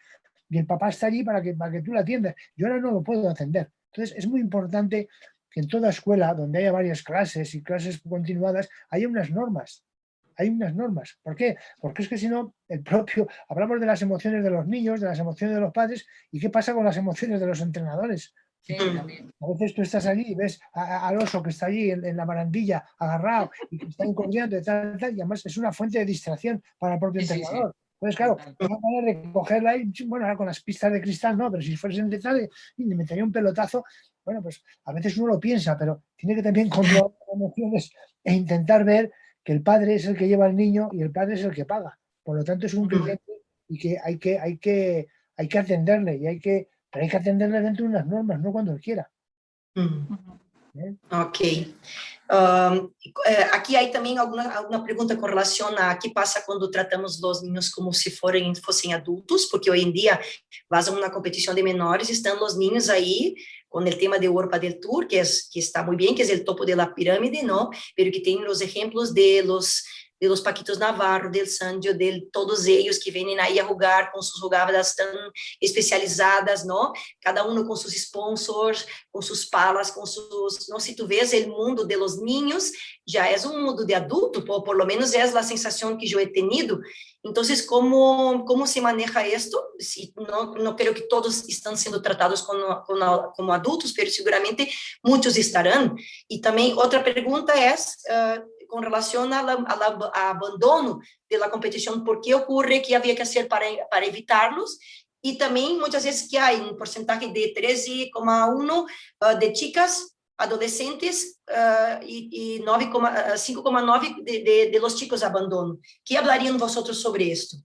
y el papá está allí para que tú la atiendas. Yo ahora no lo puedo atender. Entonces es muy importante que en toda escuela, donde haya varias clases y clases continuadas, haya unas normas. Hay unas normas. ¿Por qué? Porque es que si no, hablamos de las emociones de los niños, de las emociones de los padres, ¿y qué pasa con las emociones de los entrenadores? Sí, también. A veces tú estás allí y ves al oso que está allí en la barandilla agarrado y que está incordiando y tal, y además es una fuente de distracción para el propio entrenador. Sí. Entonces, claro, una manera de cogerla ahí, bueno, ahora con las pistas de cristal no, pero si fuesen de tal, y le metería un pelotazo. Bueno, pues a veces uno lo piensa, pero tiene que también controlar las emociones e intentar ver que el padre es el que lleva al niño y el padre es el que paga. Por lo tanto, es un cliente y que hay que atenderle, pero hay que atenderle dentro de unas normas, no cuando él quiera. Ok. Aqui há também alguma pergunta com relação a que passa quando tratamos os niños como se fossem adultos, porque hoje em dia, vas a uma competição de menores, estão os niños aí com o tema de World Padel Tour, que está muito bem, que é o topo de la pirâmide, não? Pero que tem os exemplos de los Paquitos Navarro, del Sandio, de todos ellos que vienen ahí a jugar con sus jugadas tan especializadas, ¿no? Cada uno con sus sponsors, con sus palas, con sus... ¿no? Si tú ves el mundo de los niños, ya es un mundo de adulto, por lo menos es la sensación que yo he tenido. Entonces, ¿cómo se maneja esto? No creo que todos están siendo tratados como adultos, pero seguramente muchos estarán. Y también otra pregunta es... com relação ao abandono da competição, por que ocorre, que havia que fazer para evitá-los, e também muitas vezes que há um porcentagem de 13,1% de chicas adolescentes e 5,9% de los chicos abandono. ¿Qué hablarían vosotros sobre esto?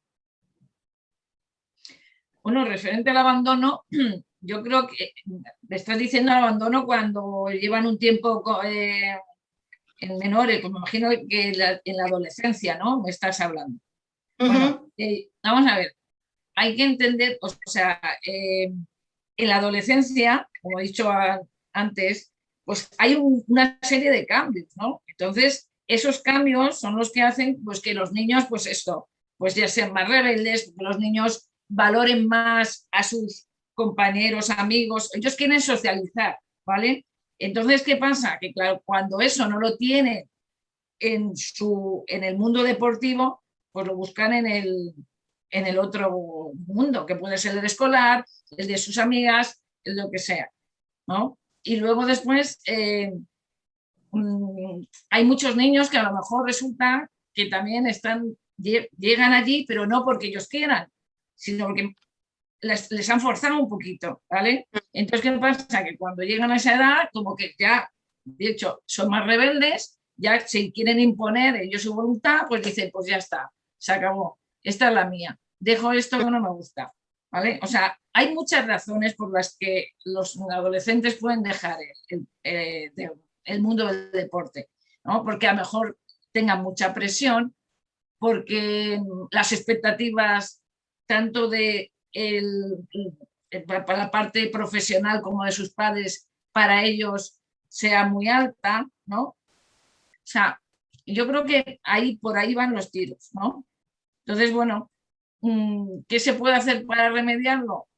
Bueno, referente al abandono, yo creo que le estás diciendo al abandono cuando llevan un tiempo... en menores, pues me imagino que en la adolescencia, ¿no? Me estás hablando. Bueno, vamos a ver, hay que entender, o sea, en la adolescencia, como he dicho antes, pues hay una serie de cambios, ¿no? Entonces, esos cambios son los que hacen pues, que los niños, pues esto, pues ya sean más rebeldes, que los niños valoren más a sus compañeros, amigos, ellos quieren socializar, ¿vale? Entonces, ¿qué pasa? Que claro, cuando eso no lo tienen en el mundo deportivo, pues lo buscan en el otro mundo, que puede ser el escolar, el de sus amigas, lo que sea, ¿no? Y luego después, hay muchos niños que a lo mejor resulta que también llegan allí, pero no porque ellos quieran, sino porque les han forzado un poquito, ¿vale? Entonces, ¿qué pasa? Que cuando llegan a esa edad, como que ya, de hecho, son más rebeldes, ya se quieren imponer ellos su voluntad, pues dicen, pues ya está, se acabó, esta es la mía, dejo esto que no me gusta, ¿vale? O sea, hay muchas razones por las que los adolescentes pueden dejar el mundo del deporte, ¿no? Porque a lo mejor tengan mucha presión, porque las expectativas tanto para la parte profesional como de sus padres, para ellos sea muy alta, ¿no? O sea, yo creo que por ahí van los tiros, ¿no? Entonces, bueno, ¿qué se puede hacer para remediarlo?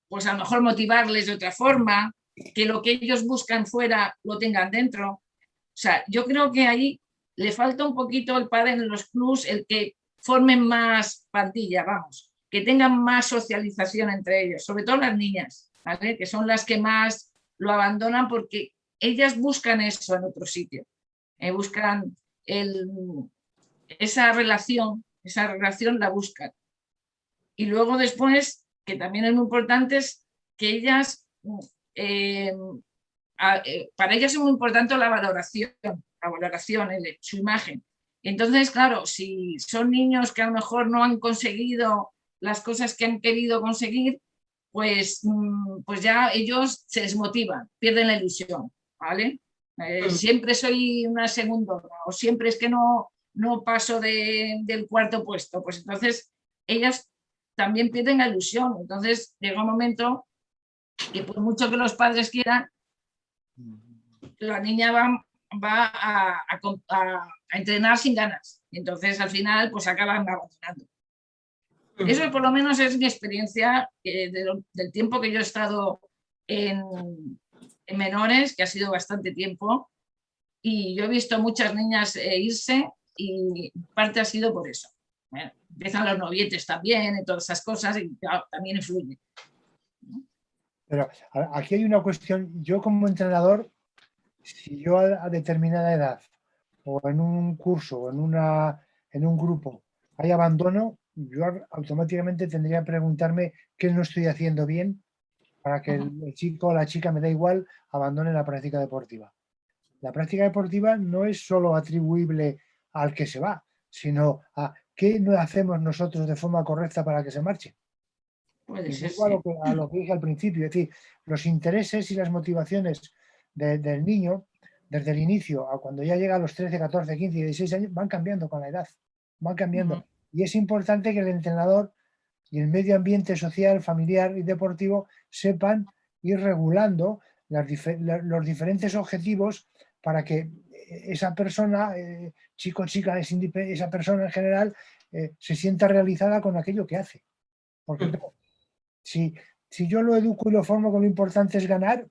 Pues a lo mejor motivarles de otra forma, que lo que ellos buscan fuera lo tengan dentro. O sea, yo creo que ahí le falta un poquito el padre en los clubs, el que formen más pandilla, vamos, que tengan más socialización entre ellos, sobre todo las niñas, ¿vale? Que son las que más lo abandonan porque ellas buscan eso en otro sitio, buscan esa relación la buscan. Y luego después, que también es muy importante, es que ellas, para ellas es muy importante la valoración, su imagen. Entonces, claro, si son niños que a lo mejor no han conseguido las cosas que han querido conseguir, pues ya ellos se desmotivan, pierden la ilusión, ¿vale? Siempre soy una segunda, o siempre es que no paso del cuarto puesto, pues entonces ellas también pierden la ilusión. Entonces llega un momento que por mucho que los padres quieran, la niña va a entrenar sin ganas. Y entonces al final pues acaban abandonando. Eso por lo menos es mi experiencia del tiempo que yo he estado en menores, que ha sido bastante tiempo, y yo he visto muchas niñas irse y parte ha sido por eso. Bueno, empiezan los novietes también y todas esas cosas y claro, también influye. Pero aquí hay una cuestión, yo como entrenador, si yo a determinada edad o en un curso o en un grupo hay abandono, yo automáticamente tendría que preguntarme qué no estoy haciendo bien para que el chico o la chica, me da igual, abandone la práctica deportiva. La práctica deportiva no es solo atribuible al que se va, sino a qué no hacemos nosotros de forma correcta para que se marche. Puede Y ser, vuelvo a lo que dije al principio, es decir, los intereses y las motivaciones del niño, desde el inicio a cuando ya llega a los 13, 14, 15, 16 años, van cambiando con la edad, van cambiando. Y es importante que el entrenador y el medio ambiente social, familiar y deportivo sepan ir regulando los diferentes objetivos para que esa persona, chico, chica, esa persona en general, se sienta realizada con aquello que hace. Porque si yo lo educo y lo formo con lo importante es ganar,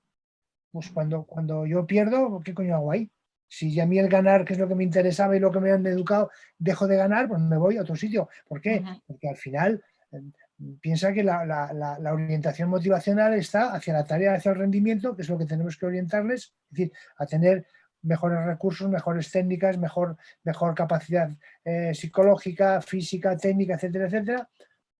pues cuando yo pierdo, ¿qué coño hago ahí? Si a mí el ganar, que es lo que me interesaba y lo que me han educado, dejo de ganar, pues me voy a otro sitio. ¿Por qué? Porque al final piensa que la orientación motivacional está hacia la tarea, hacia el rendimiento, que es lo que tenemos que orientarles, es decir, a tener mejores recursos, mejores técnicas, mejor capacidad psicológica, física, técnica, etcétera, etcétera,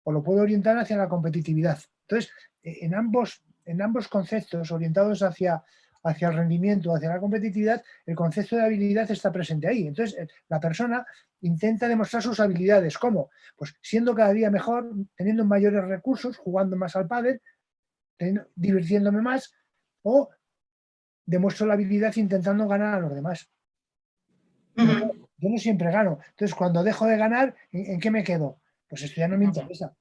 o lo puedo orientar hacia la competitividad. Entonces, en ambos conceptos orientados hacia el rendimiento, hacia la competitividad, el concepto de habilidad está presente ahí. Entonces, la persona intenta demostrar sus habilidades. ¿Cómo? Pues siendo cada día mejor, teniendo mayores recursos, jugando más al pádel, divirtiéndome más, o demuestro la habilidad intentando ganar a los demás. Pero yo no siempre gano. Entonces, cuando dejo de ganar, ¿en qué me quedo? Pues esto ya no me interesa.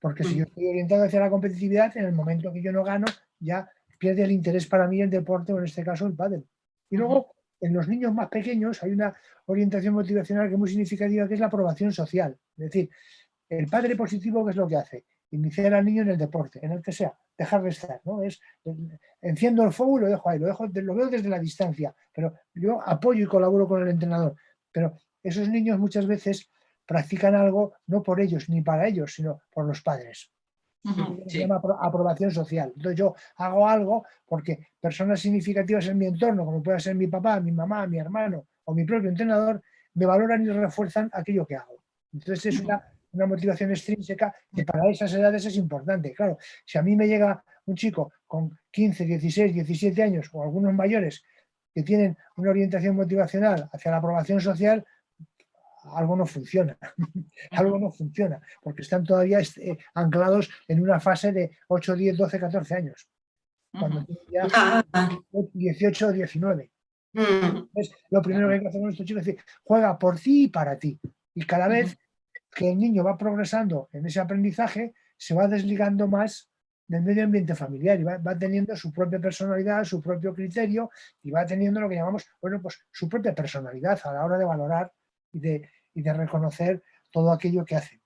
Porque si yo estoy orientado hacia la competitividad, en el momento que yo no gano, ya pierde el interés para mí el deporte, o en este caso el pádel. Y luego, en los niños más pequeños hay una orientación motivacional que es muy significativa, que es la aprobación social. Es decir, el padre positivo, ¿qué es lo que hace? Iniciar al niño en el deporte, en el que sea, dejar de estar, ¿no? Enciendo el fuego y lo dejo ahí, lo veo desde la distancia, pero yo apoyo y colaboro con el entrenador. Pero esos niños muchas veces practican algo no por ellos ni para ellos, sino por los padres. Se llama aprobación social. Entonces yo hago algo porque personas significativas en mi entorno, como puede ser mi papá, mi mamá, mi hermano o mi propio entrenador, me valoran y refuerzan aquello que hago. Entonces es una motivación extrínseca que para esas edades es importante. Claro, si a mí me llega un chico con 15, 16, 17 años o algunos mayores que tienen una orientación motivacional hacia la aprobación social, algo no funciona. Algo no funciona, porque están todavía anclados en una fase de 8, 10, 12, 14 años. Cuando tienen ya 18 o 19. Entonces, lo primero que hay que hacer con estos chicos es decir, juega por ti y para ti. Y cada vez que el niño va progresando en ese aprendizaje, se va desligando más del medio ambiente familiar y va teniendo su propia personalidad, su propio criterio y va teniendo lo que llamamos, bueno, pues su propia personalidad a la hora de valorar y de reconocer todo aquello que hace.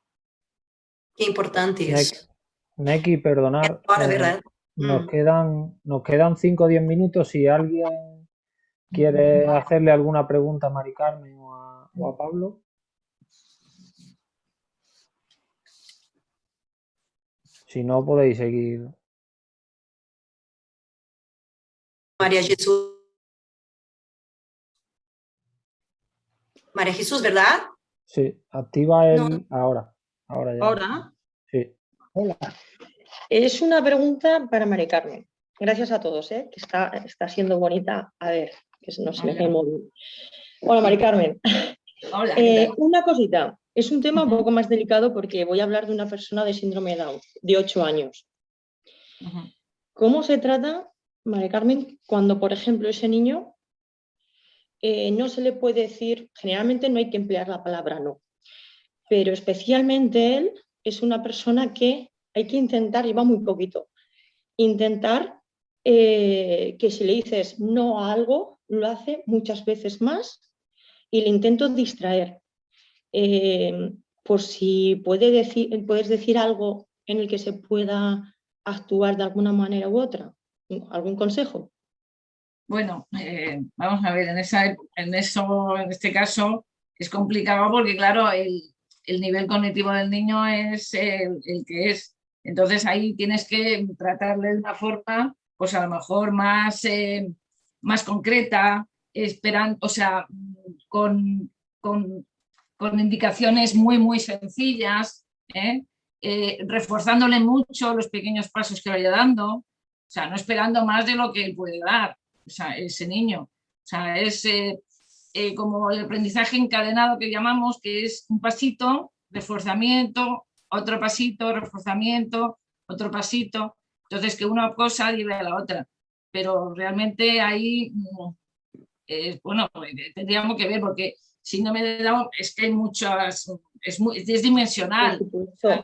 Qué importante eso. Neki, perdonar, Ahora, ¿verdad? nos quedan 5 o 10 minutos. Si alguien quiere hacerle alguna pregunta a Mari Carmen o a Pablo. Si no, podéis seguir. María Jesús. María Jesús, ¿verdad? Sí, activa el No. ahora ya. Ahora. Sí. Hola. Es una pregunta para Mari Carmen. Gracias a todos, que está siendo bonita. A ver, que no se me cae el móvil. Hola, Mari Carmen. Hola. Una cosita. Es un tema un poco más delicado porque voy a hablar de una persona de síndrome de Down, de 8 años. ¿Cómo se trata, Mari Carmen, cuando, por ejemplo, ese niño no se le puede decir, generalmente no hay que emplear la palabra no, pero especialmente él es una persona que hay que intentar, lleva muy poquito, intentar que si le dices no a algo, lo hace muchas veces más y le intento distraer. Por si puedes decir algo en el que se pueda actuar de alguna manera u otra. ¿Algún consejo? Bueno, vamos a ver, en este caso es complicado porque, claro, el nivel cognitivo del niño es el que es. Entonces ahí tienes que tratarle de una forma, pues a lo mejor más concreta, o sea, con indicaciones muy, muy sencillas, reforzándole mucho los pequeños pasos que vaya dando, o sea, no esperando más de lo que él puede dar, o sea, ese niño. O sea, es como el aprendizaje encadenado que llamamos, que es un pasito, reforzamiento, otro pasito, reforzamiento, otro pasito. Entonces, que una cosa lleve a la otra. Pero realmente ahí, bueno, tendríamos que ver, porque síndrome de Down es que hay muchas, es dimensional, o sea,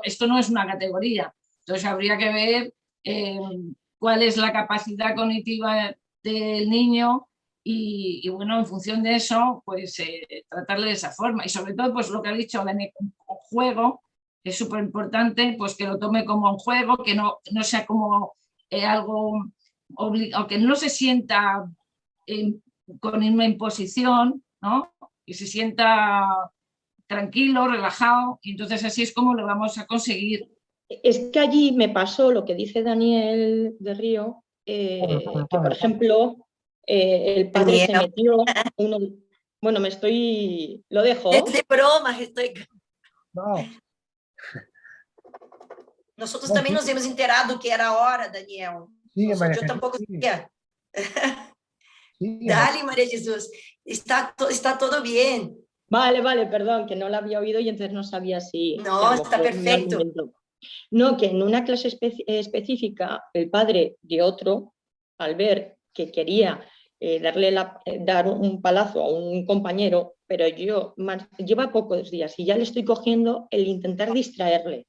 esto no es una categoría. Entonces habría que ver cuál es la capacidad cognitiva del niño y bueno, en función de eso, pues tratarle de esa forma. Y sobre todo, pues lo que ha dicho, un juego, que es súper importante, pues que lo tome como un juego, que no sea como algo obligado, que no se sienta con una imposición, ¿no? Y se sienta tranquilo, relajado, y entonces así es como lo vamos a conseguir. Es que allí me pasó lo que dice Daniel de Río, que por ejemplo el padre se metió, bueno, lo dejo. Es de broma, estoy... No. Nosotros también nos hemos enterado que era hora, Daniel. Sí, yo tampoco sabía. Dale, María Jesús, está todo bien. Vale, perdón, que no la había oído y entonces no sabía si... No, está perfecto. No, que en una clase específica el padre de otro, al ver que quería dar un palazo a un compañero, pero lleva pocos días y ya le estoy cogiendo el intentar distraerle.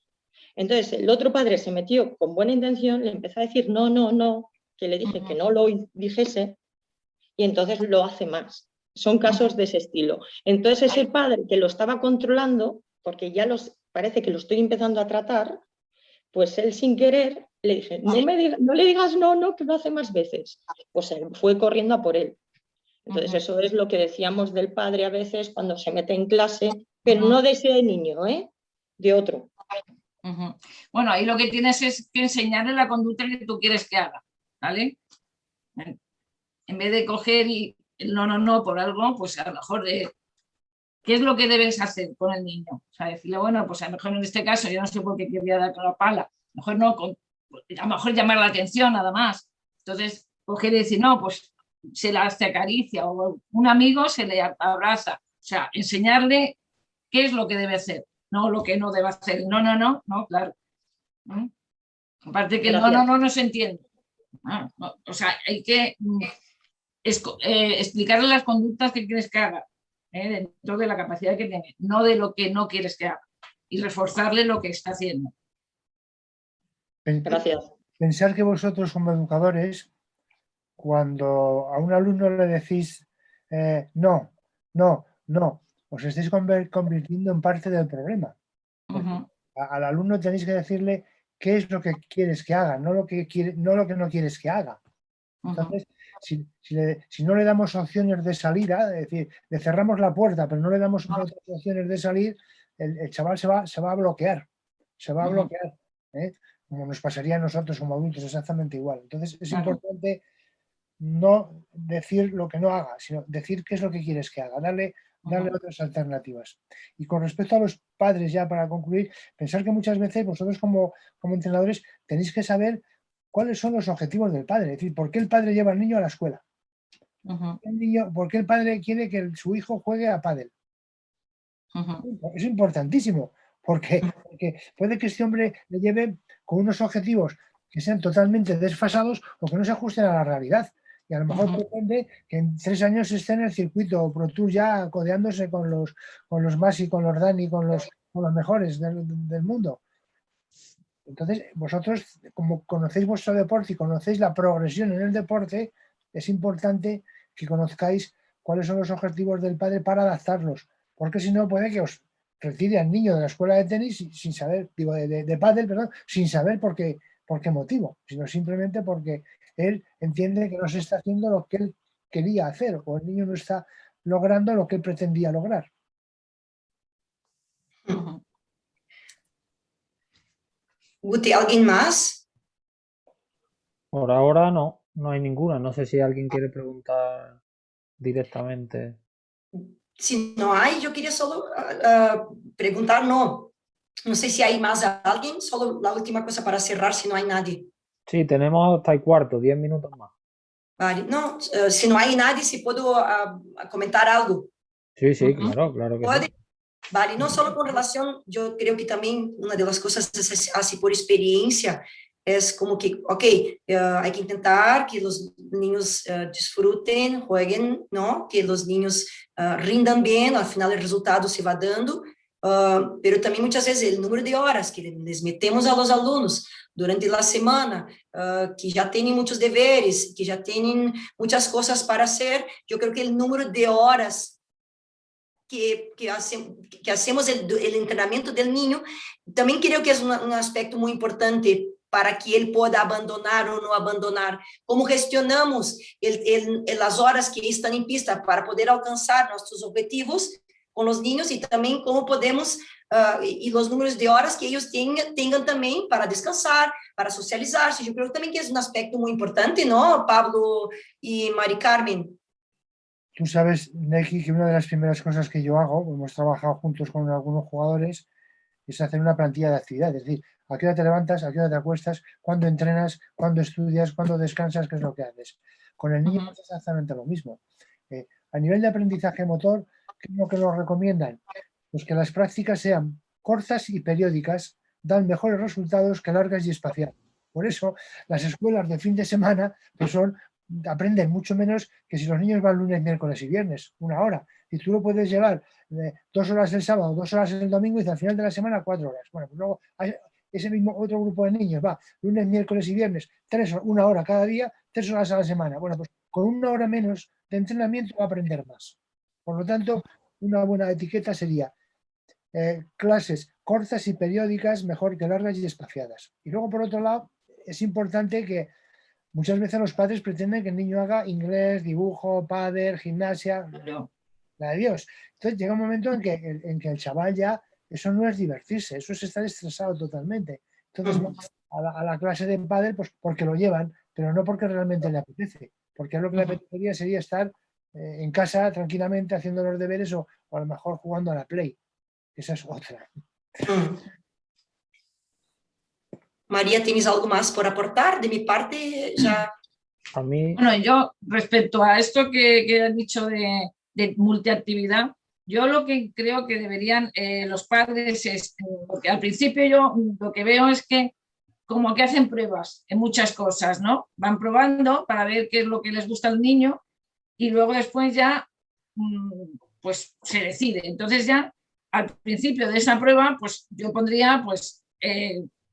Entonces el otro padre se metió con buena intención, le empezó a decir no, que le dije que no lo dijese y entonces lo hace más. Son casos de ese estilo. Entonces ese padre que lo estaba controlando, porque ya parece que lo estoy empezando a tratar, pues él sin querer le dije, no le digas no, que lo hace más veces. Pues él fue corriendo a por él. Entonces eso es lo que decíamos del padre a veces cuando se mete en clase, pero no de ese niño, de otro. Bueno, ahí lo que tienes es que enseñarle la conducta que tú quieres que haga, ¿vale? En vez de coger y no por algo, pues a lo mejor ¿qué es lo que debes hacer con el niño? O sea, decirle, bueno, pues a lo mejor en este caso yo no sé por qué querría dar con la pala, a lo mejor no, a lo mejor llamar la atención nada más. Entonces, coger y decir, no, pues se la hace acaricia o un amigo se le abraza. O sea, enseñarle qué es lo que debe hacer, no lo que no debe hacer. No, claro. Aparte que Gracias. no se entiende. No, o sea, hay que explicarle las conductas que quieres que haga, dentro de la capacidad que tiene, no de lo que no quieres que haga, y reforzarle lo que está haciendo. Gracias. Pensar que vosotros como educadores, cuando a un alumno le decís no, os estáis convirtiendo en parte del problema. Al alumno tenéis que decirle qué es lo que quieres que haga, no lo que no quieres que haga. Entonces, si no le damos opciones de salida, es decir, le cerramos la puerta, pero no le damos otras opciones de salir, el chaval se va a bloquear. Se va a bloquear. Como nos pasaría a nosotros como adultos, exactamente igual. Entonces, es importante no decir lo que no haga, sino decir qué es lo que quieres que haga, darle otras alternativas. Y con respecto a los padres, ya para concluir, pensar que muchas veces vosotros como entrenadores tenéis que saber cuáles son los objetivos del padre, es decir, por qué el padre lleva al niño a la escuela, por qué el padre quiere que su hijo juegue a pádel. Es importantísimo, porque puede que este hombre le lleve con unos objetivos que sean totalmente desfasados o que no se ajusten a la realidad. Y a lo mejor pretende que en 3 años esté en el circuito Pro Tour ya codeándose con los Masi, con los Dani, con los mejores del mundo. Entonces, vosotros, como conocéis vuestro deporte y conocéis la progresión en el deporte, es importante que conozcáis cuáles son los objetivos del padre para adaptarlos, porque si no puede que os retire al niño de la escuela de tenis sin saber, digo, de pádel, perdón, sin saber por qué motivo, sino simplemente porque él entiende que no se está haciendo lo que él quería hacer o el niño no está logrando lo que él pretendía lograr. Guti, ¿alguien más? Por ahora no hay ninguna. No sé si alguien quiere preguntar directamente. Si no hay, yo quería solo preguntar, no sé si hay más alguien, solo la última cosa para cerrar, si no hay nadie. Sí, tenemos hasta el cuarto, 10 minutos más. Vale, no, si no hay nadie, si puedo comentar algo. Sí, claro que ¿Puede? sí. Vale, no solo con relación, yo creo que también una de las cosas así por experiencia es como que, ok, hay que intentar que los niños disfruten, jueguen, ¿no? Que los niños rindan bien, al final el resultado se va dando, pero también muchas veces el número de horas que les metemos a los alumnos durante la semana, que ya tienen muchos deberes, que ya tienen muchas cosas para hacer, yo creo que el número de horas que hacemos el entrenamiento del niño, también creo que es un aspecto muy importante para que él pueda abandonar o no abandonar. Cómo gestionamos las horas que están en pista para poder alcanzar nuestros objetivos con los niños y también cómo podemos, y los números de horas que ellos tengan también para descansar, para socializarse. Yo creo también que es un aspecto muy importante, ¿no, Pablo y Mari Carmen? Tú sabes, Neki, que una de las primeras cosas que yo hago, hemos trabajado juntos con algunos jugadores, es hacer una plantilla de actividades. Es decir, a qué hora te levantas, a qué hora te acuestas, cuándo entrenas, cuándo estudias, cuándo descansas, qué es lo que haces. Con el niño es exactamente lo mismo. A nivel de aprendizaje motor, ¿qué es lo que nos recomiendan? Pues que las prácticas sean cortas y periódicas, dan mejores resultados que largas y espaciales. Por eso, las escuelas de fin de semana pues aprenden mucho menos que si los niños van lunes, miércoles y viernes, 1 hora. Y tú lo puedes llevar 2 horas el sábado, 2 horas el domingo y al final de la semana 4 horas. Bueno, pues luego ese mismo otro grupo de niños va lunes, miércoles y viernes, 1 hora cada día, 3 horas a la semana. Bueno, pues con 1 hora menos de entrenamiento va a aprender más. Por lo tanto, una buena etiqueta sería clases cortas y periódicas mejor que largas y espaciadas. Y luego, por otro lado, es importante que muchas veces los padres pretenden que el niño haga inglés, dibujo, pádel, gimnasia, la de Dios. Entonces llega un momento en que el chaval ya eso no es divertirse, eso es estar estresado totalmente. Entonces van a la clase de pádel pues porque lo llevan, pero no porque realmente le apetece, porque lo que le apetecería sería estar en casa tranquilamente haciendo los deberes o a lo mejor jugando a la Play. Esa es otra. María, ¿tienes algo más por aportar? De mi parte, ya... A mí, Bueno, yo respecto a esto que has dicho de multiactividad, yo lo que creo que deberían los padres es, porque al principio yo lo que veo es que como que hacen pruebas en muchas cosas, ¿no? Van probando para ver qué es lo que les gusta al niño y luego después ya pues se decide. Entonces ya al principio de esa prueba pues yo pondría pues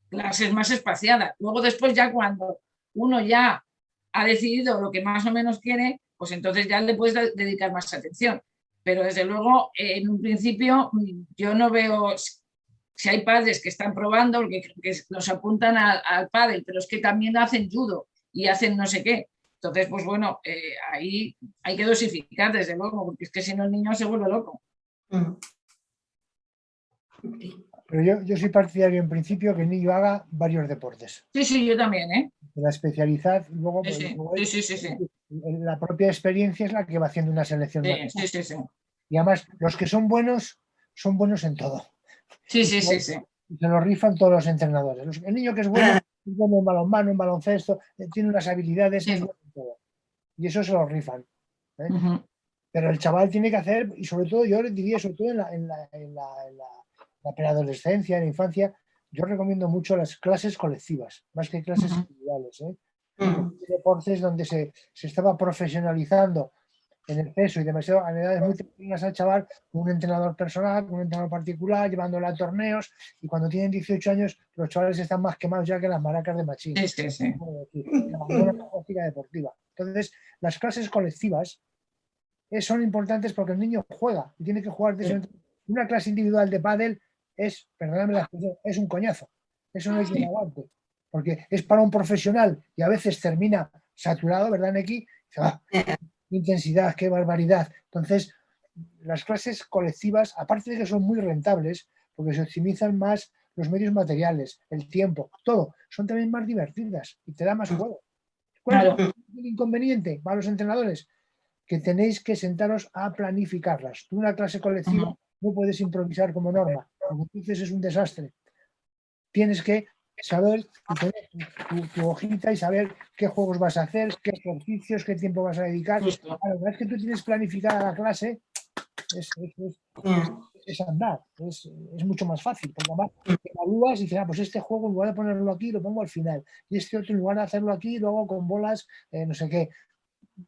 clases más espaciadas. Luego después ya cuando uno ya ha decidido lo que más o menos quiere, pues entonces ya le puedes dedicar más atención. Pero desde luego en un principio yo no veo... Si hay padres que están probando, que los apuntan al pádel, pero es que también hacen judo y hacen no sé qué. Entonces, pues bueno, ahí hay que dosificar, desde luego, porque es que si no el niño se vuelve loco. Pero yo soy partidario en principio que el niño haga varios deportes. Sí, sí, yo también, ¿eh? La especialidad, luego, Sí, pues, sí, sí, sí, sí. la propia experiencia es la que va haciendo una selección. Sí, sí, sí, sí. Y además, los que son buenos en todo. Sí, sí, sí, sí. Se lo rifan todos los entrenadores. El niño que es bueno en balonmano, en baloncesto, tiene unas habilidades, Sí. es bueno en todo. Y eso se lo rifan. Uh-huh. Pero el chaval tiene que hacer, y sobre todo yo les diría, sobre todo en la preadolescencia, en la infancia, yo recomiendo mucho las clases colectivas, más que clases individuales. Deportes donde se estaba profesionalizando en exceso y demasiado a edades muy tempranas al chaval, con un entrenador personal, con un entrenador particular, llevándolo a torneos, y cuando tienen 18 años los chavales están más quemados ya que las maracas de machín. Sí, sí, sí. Abandonan la práctica deportiva. Entonces, las clases colectivas son importantes porque el niño juega y tiene que jugar. Una clase individual de pádel es, perdóname la expresión, es un coñazo. Eso no hay quien aguante. Porque es para un profesional y a veces termina saturado, ¿verdad, Neki? Qué intensidad, qué barbaridad. Entonces, las clases colectivas, aparte de que son muy rentables, porque se optimizan más los medios materiales, el tiempo, todo, son también más divertidas y te da más juego. ¿Cuál es el inconveniente para los entrenadores? Que tenéis que sentaros a planificarlas. Tú una clase colectiva no puedes improvisar como norma, porque entonces es un desastre. Tienes que saber, tener tu hojita y saber qué juegos vas a hacer, qué ejercicios, qué tiempo vas a dedicar. Claro, una vez que tú tienes planificada la clase, es andar, es mucho más fácil, porque además evalúas y dices, pues este juego en lugar de ponerlo aquí lo pongo al final, y este otro en lugar de hacerlo aquí lo hago con bolas, no sé qué.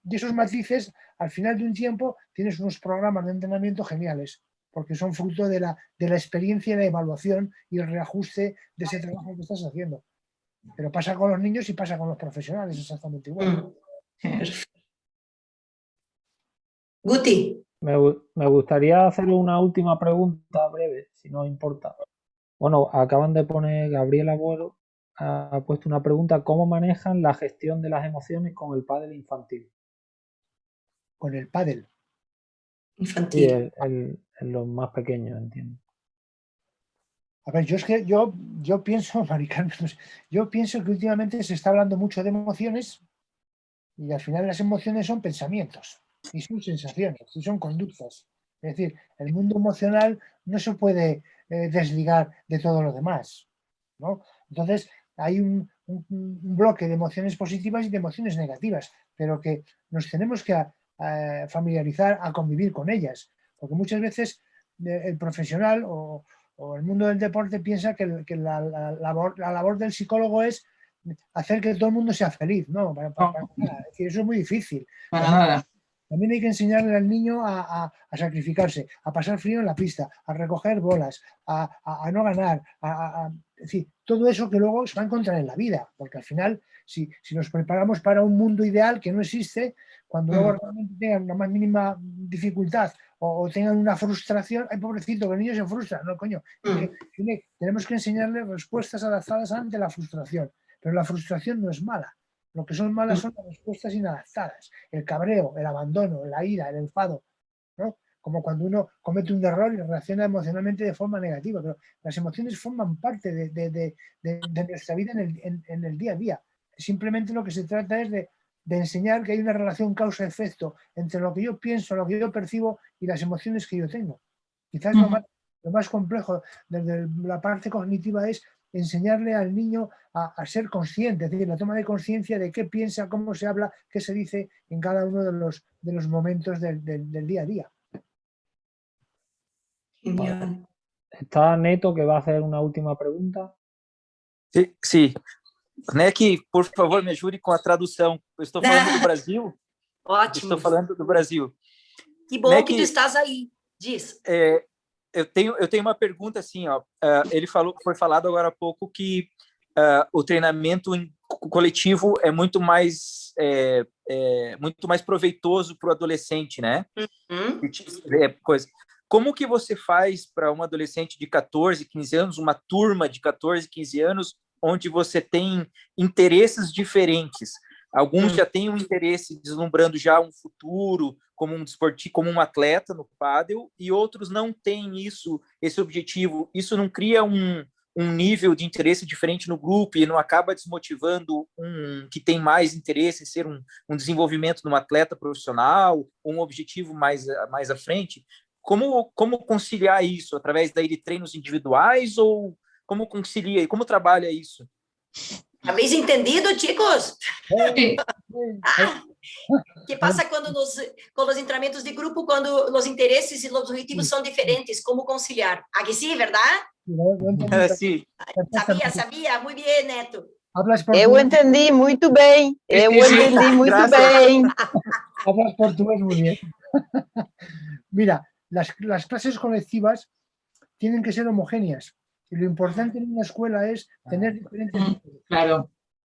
Y esos matices, al final de un tiempo, tienes unos programas de entrenamiento geniales, porque son fruto de la experiencia y la evaluación y el reajuste de ese trabajo que estás haciendo. Pero pasa con los niños y pasa con los profesionales exactamente igual. Guti. me gustaría hacer una última pregunta breve, si no importa. Bueno, acaban de poner Gabriel Agüero, ha puesto una pregunta: ¿cómo manejan la gestión de las emociones con el pádel infantil? Con el pádel. Infantil. Sí, los más pequeños, entiendo. A ver, yo pienso, Mari Carmen, yo pienso que últimamente se está hablando mucho de emociones y al final las emociones son pensamientos y son sensaciones y son conductas. Es decir, el mundo emocional no se puede desligar de todo lo demás, ¿no? Entonces, hay un bloque de emociones positivas y de emociones negativas, pero que nos tenemos que familiarizar a convivir con ellas, porque muchas veces el profesional o el mundo del deporte piensa que la labor del psicólogo es hacer que todo el mundo sea feliz. No, para nada. Es decir, eso es muy difícil. Para nada. También hay que enseñarle al niño a sacrificarse, a pasar frío en la pista, a recoger bolas, a no ganar, es decir, todo eso que luego se va a encontrar en la vida, porque al final, si nos preparamos para un mundo ideal que no existe, cuando luego realmente tengan la más mínima dificultad o tengan una frustración, ay, pobrecito, que el niño se frustra. No, coño, tenemos que enseñarle respuestas adaptadas ante la frustración, pero la frustración no es mala. Lo que son malas son las respuestas inadaptadas, el cabreo, el abandono, la ira, el enfado, ¿no? como cuando uno comete un error y reacciona emocionalmente de forma negativa, pero las emociones forman parte de nuestra vida en el día a día. Simplemente lo que se trata es de enseñar que hay una relación causa-efecto entre lo que yo pienso, lo que yo percibo y las emociones que yo tengo. Quizás lo más complejo desde la parte cognitiva es enseñarle al niño a ser consciente, es decir, la toma de conciencia de qué piensa, cómo se habla, qué se dice en cada uno de los momentos del día a día. Genial. Está Neto, que va a hacer una última pregunta. Sim. Neck, por favor, me ajude com a tradução. Eu estou falando do Brasil. Ótimo. Estou falando do Brasil. Que bom Neck, que tu estás aí. Diz. Eu tenho uma pergunta assim, ó. Foi falado agora há pouco que o treinamento coletivo é muito mais proveitoso para o adolescente, né? Coisa. Como que você faz para um adolescente de 14, 15 anos, uma turma de 14, 15 anos, onde você tem interesses diferentes? Alguns já têm um interesse deslumbrando já um futuro como um desportista, como um atleta no pádel, e outros não têm esse objetivo. Isso não cria um nível de interesse diferente no grupo e não acaba desmotivando um que tem mais interesse em ser um desenvolvimento de um atleta profissional, um objetivo mais à frente? Como conciliar isso? Através daí de treinos individuais ou como concilia e como trabalha isso? ¿Habéis entendido, chicos? ¿Qué pasa con los entrenamientos de grupo cuando los intereses y los objetivos son diferentes? ¿Cómo conciliar? ¿A que sí, verdad? Sí. Sabía. Muy bien, Neto. Eu entendi muito bem. Hablas portugués muy bien. Mira, las clases colectivas tienen que ser homogéneas. Y lo importante en una escuela es tener diferentes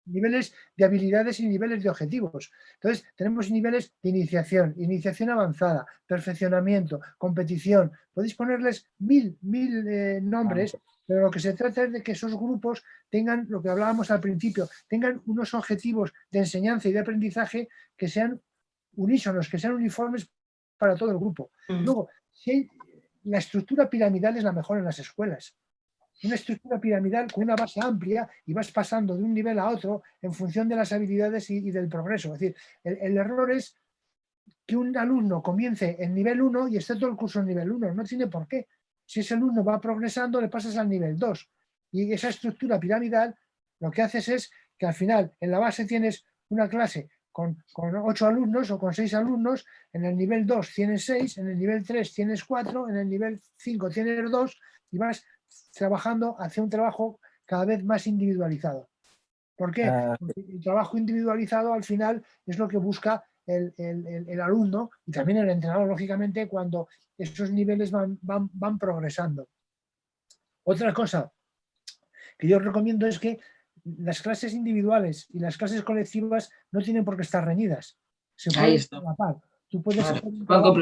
niveles de habilidades y niveles de objetivos. Entonces, tenemos niveles de iniciación avanzada, perfeccionamiento, competición. Podéis ponerles mil nombres, pero lo que se trata es de que esos grupos tengan, lo que hablábamos al principio, tengan unos objetivos de enseñanza y de aprendizaje que sean unísonos, que sean uniformes para todo el grupo. Luego, la estructura piramidal es la mejor en las escuelas. Una estructura piramidal con una base amplia y vas pasando de un nivel a otro en función de las habilidades y del progreso. Es decir, el error es que un alumno comience en nivel 1 y esté todo el curso en nivel 1. No tiene por qué. Si ese alumno va progresando, le pasas al nivel 2. Y esa estructura piramidal lo que haces es que al final en la base tienes una clase con 8 alumnos o con 6 alumnos, en el nivel 2 tienes 6, en el nivel 3 tienes 4, en el nivel 5 tienes 2 y vas trabajando hacia un trabajo cada vez más individualizado. ¿Por qué? Porque el trabajo individualizado al final es lo que busca el alumno y también el entrenador, lógicamente, cuando esos niveles van progresando. Otra cosa que yo recomiendo es que las clases individuales y las clases colectivas no tienen por qué estar reñidas. Se pueden solapar. Tú puedes hacer un trabajo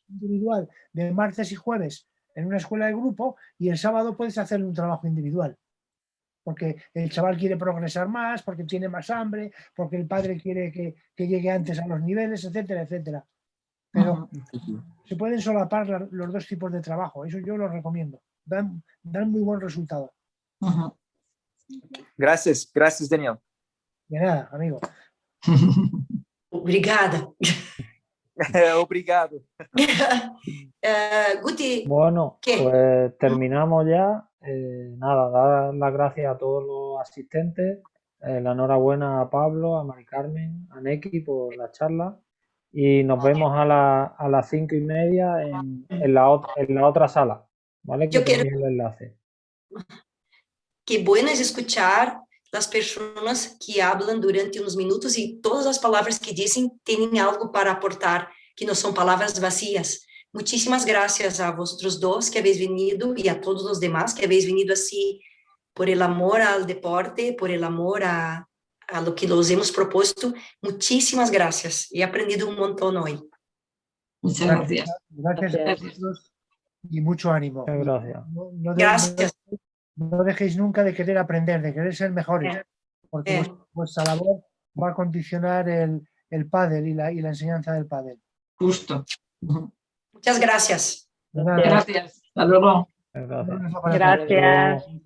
individual de martes y jueves en una escuela de grupo y el sábado puedes hacer un trabajo individual. Porque el chaval quiere progresar más, porque tiene más hambre, porque el padre quiere que llegue antes a los niveles, etcétera, etcétera. Pero se pueden solapar los dos tipos de trabajo. Eso yo lo recomiendo. Dan muy buen resultado. Gracias, Daniel. De nada, amigo. Obrigada. Obrigado. Guti. Bueno, ¿qué? pues terminamos ya. Nada, dar las gracias a todos los asistentes. La enhorabuena a Pablo, a Mari Carmen, a Neki por la charla. Y nos vemos a las 5:30 en la otra sala. ¿Vale? Que tenéis el enlace. Qué bueno es escuchar las personas que hablan durante unos minutos y todas las palabras que dicen tienen algo para aportar, que no son palabras vacías. Muchísimas gracias a vosotros dos que habéis venido y a todos los demás que habéis venido así por el amor al deporte, por el amor a lo que los hemos propuesto. Muchísimas gracias. He aprendido un montón hoy. Muchas gracias. Gracias a vosotros y mucho ánimo. Muchas gracias. Gracias. No dejéis nunca de querer aprender, de querer ser mejores, porque vuestra labor va a condicionar el pádel y la enseñanza del pádel. Justo. Muchas gracias. Gracias. Gracias. Hasta luego. Gracias. Un abrazo para todos. Gracias.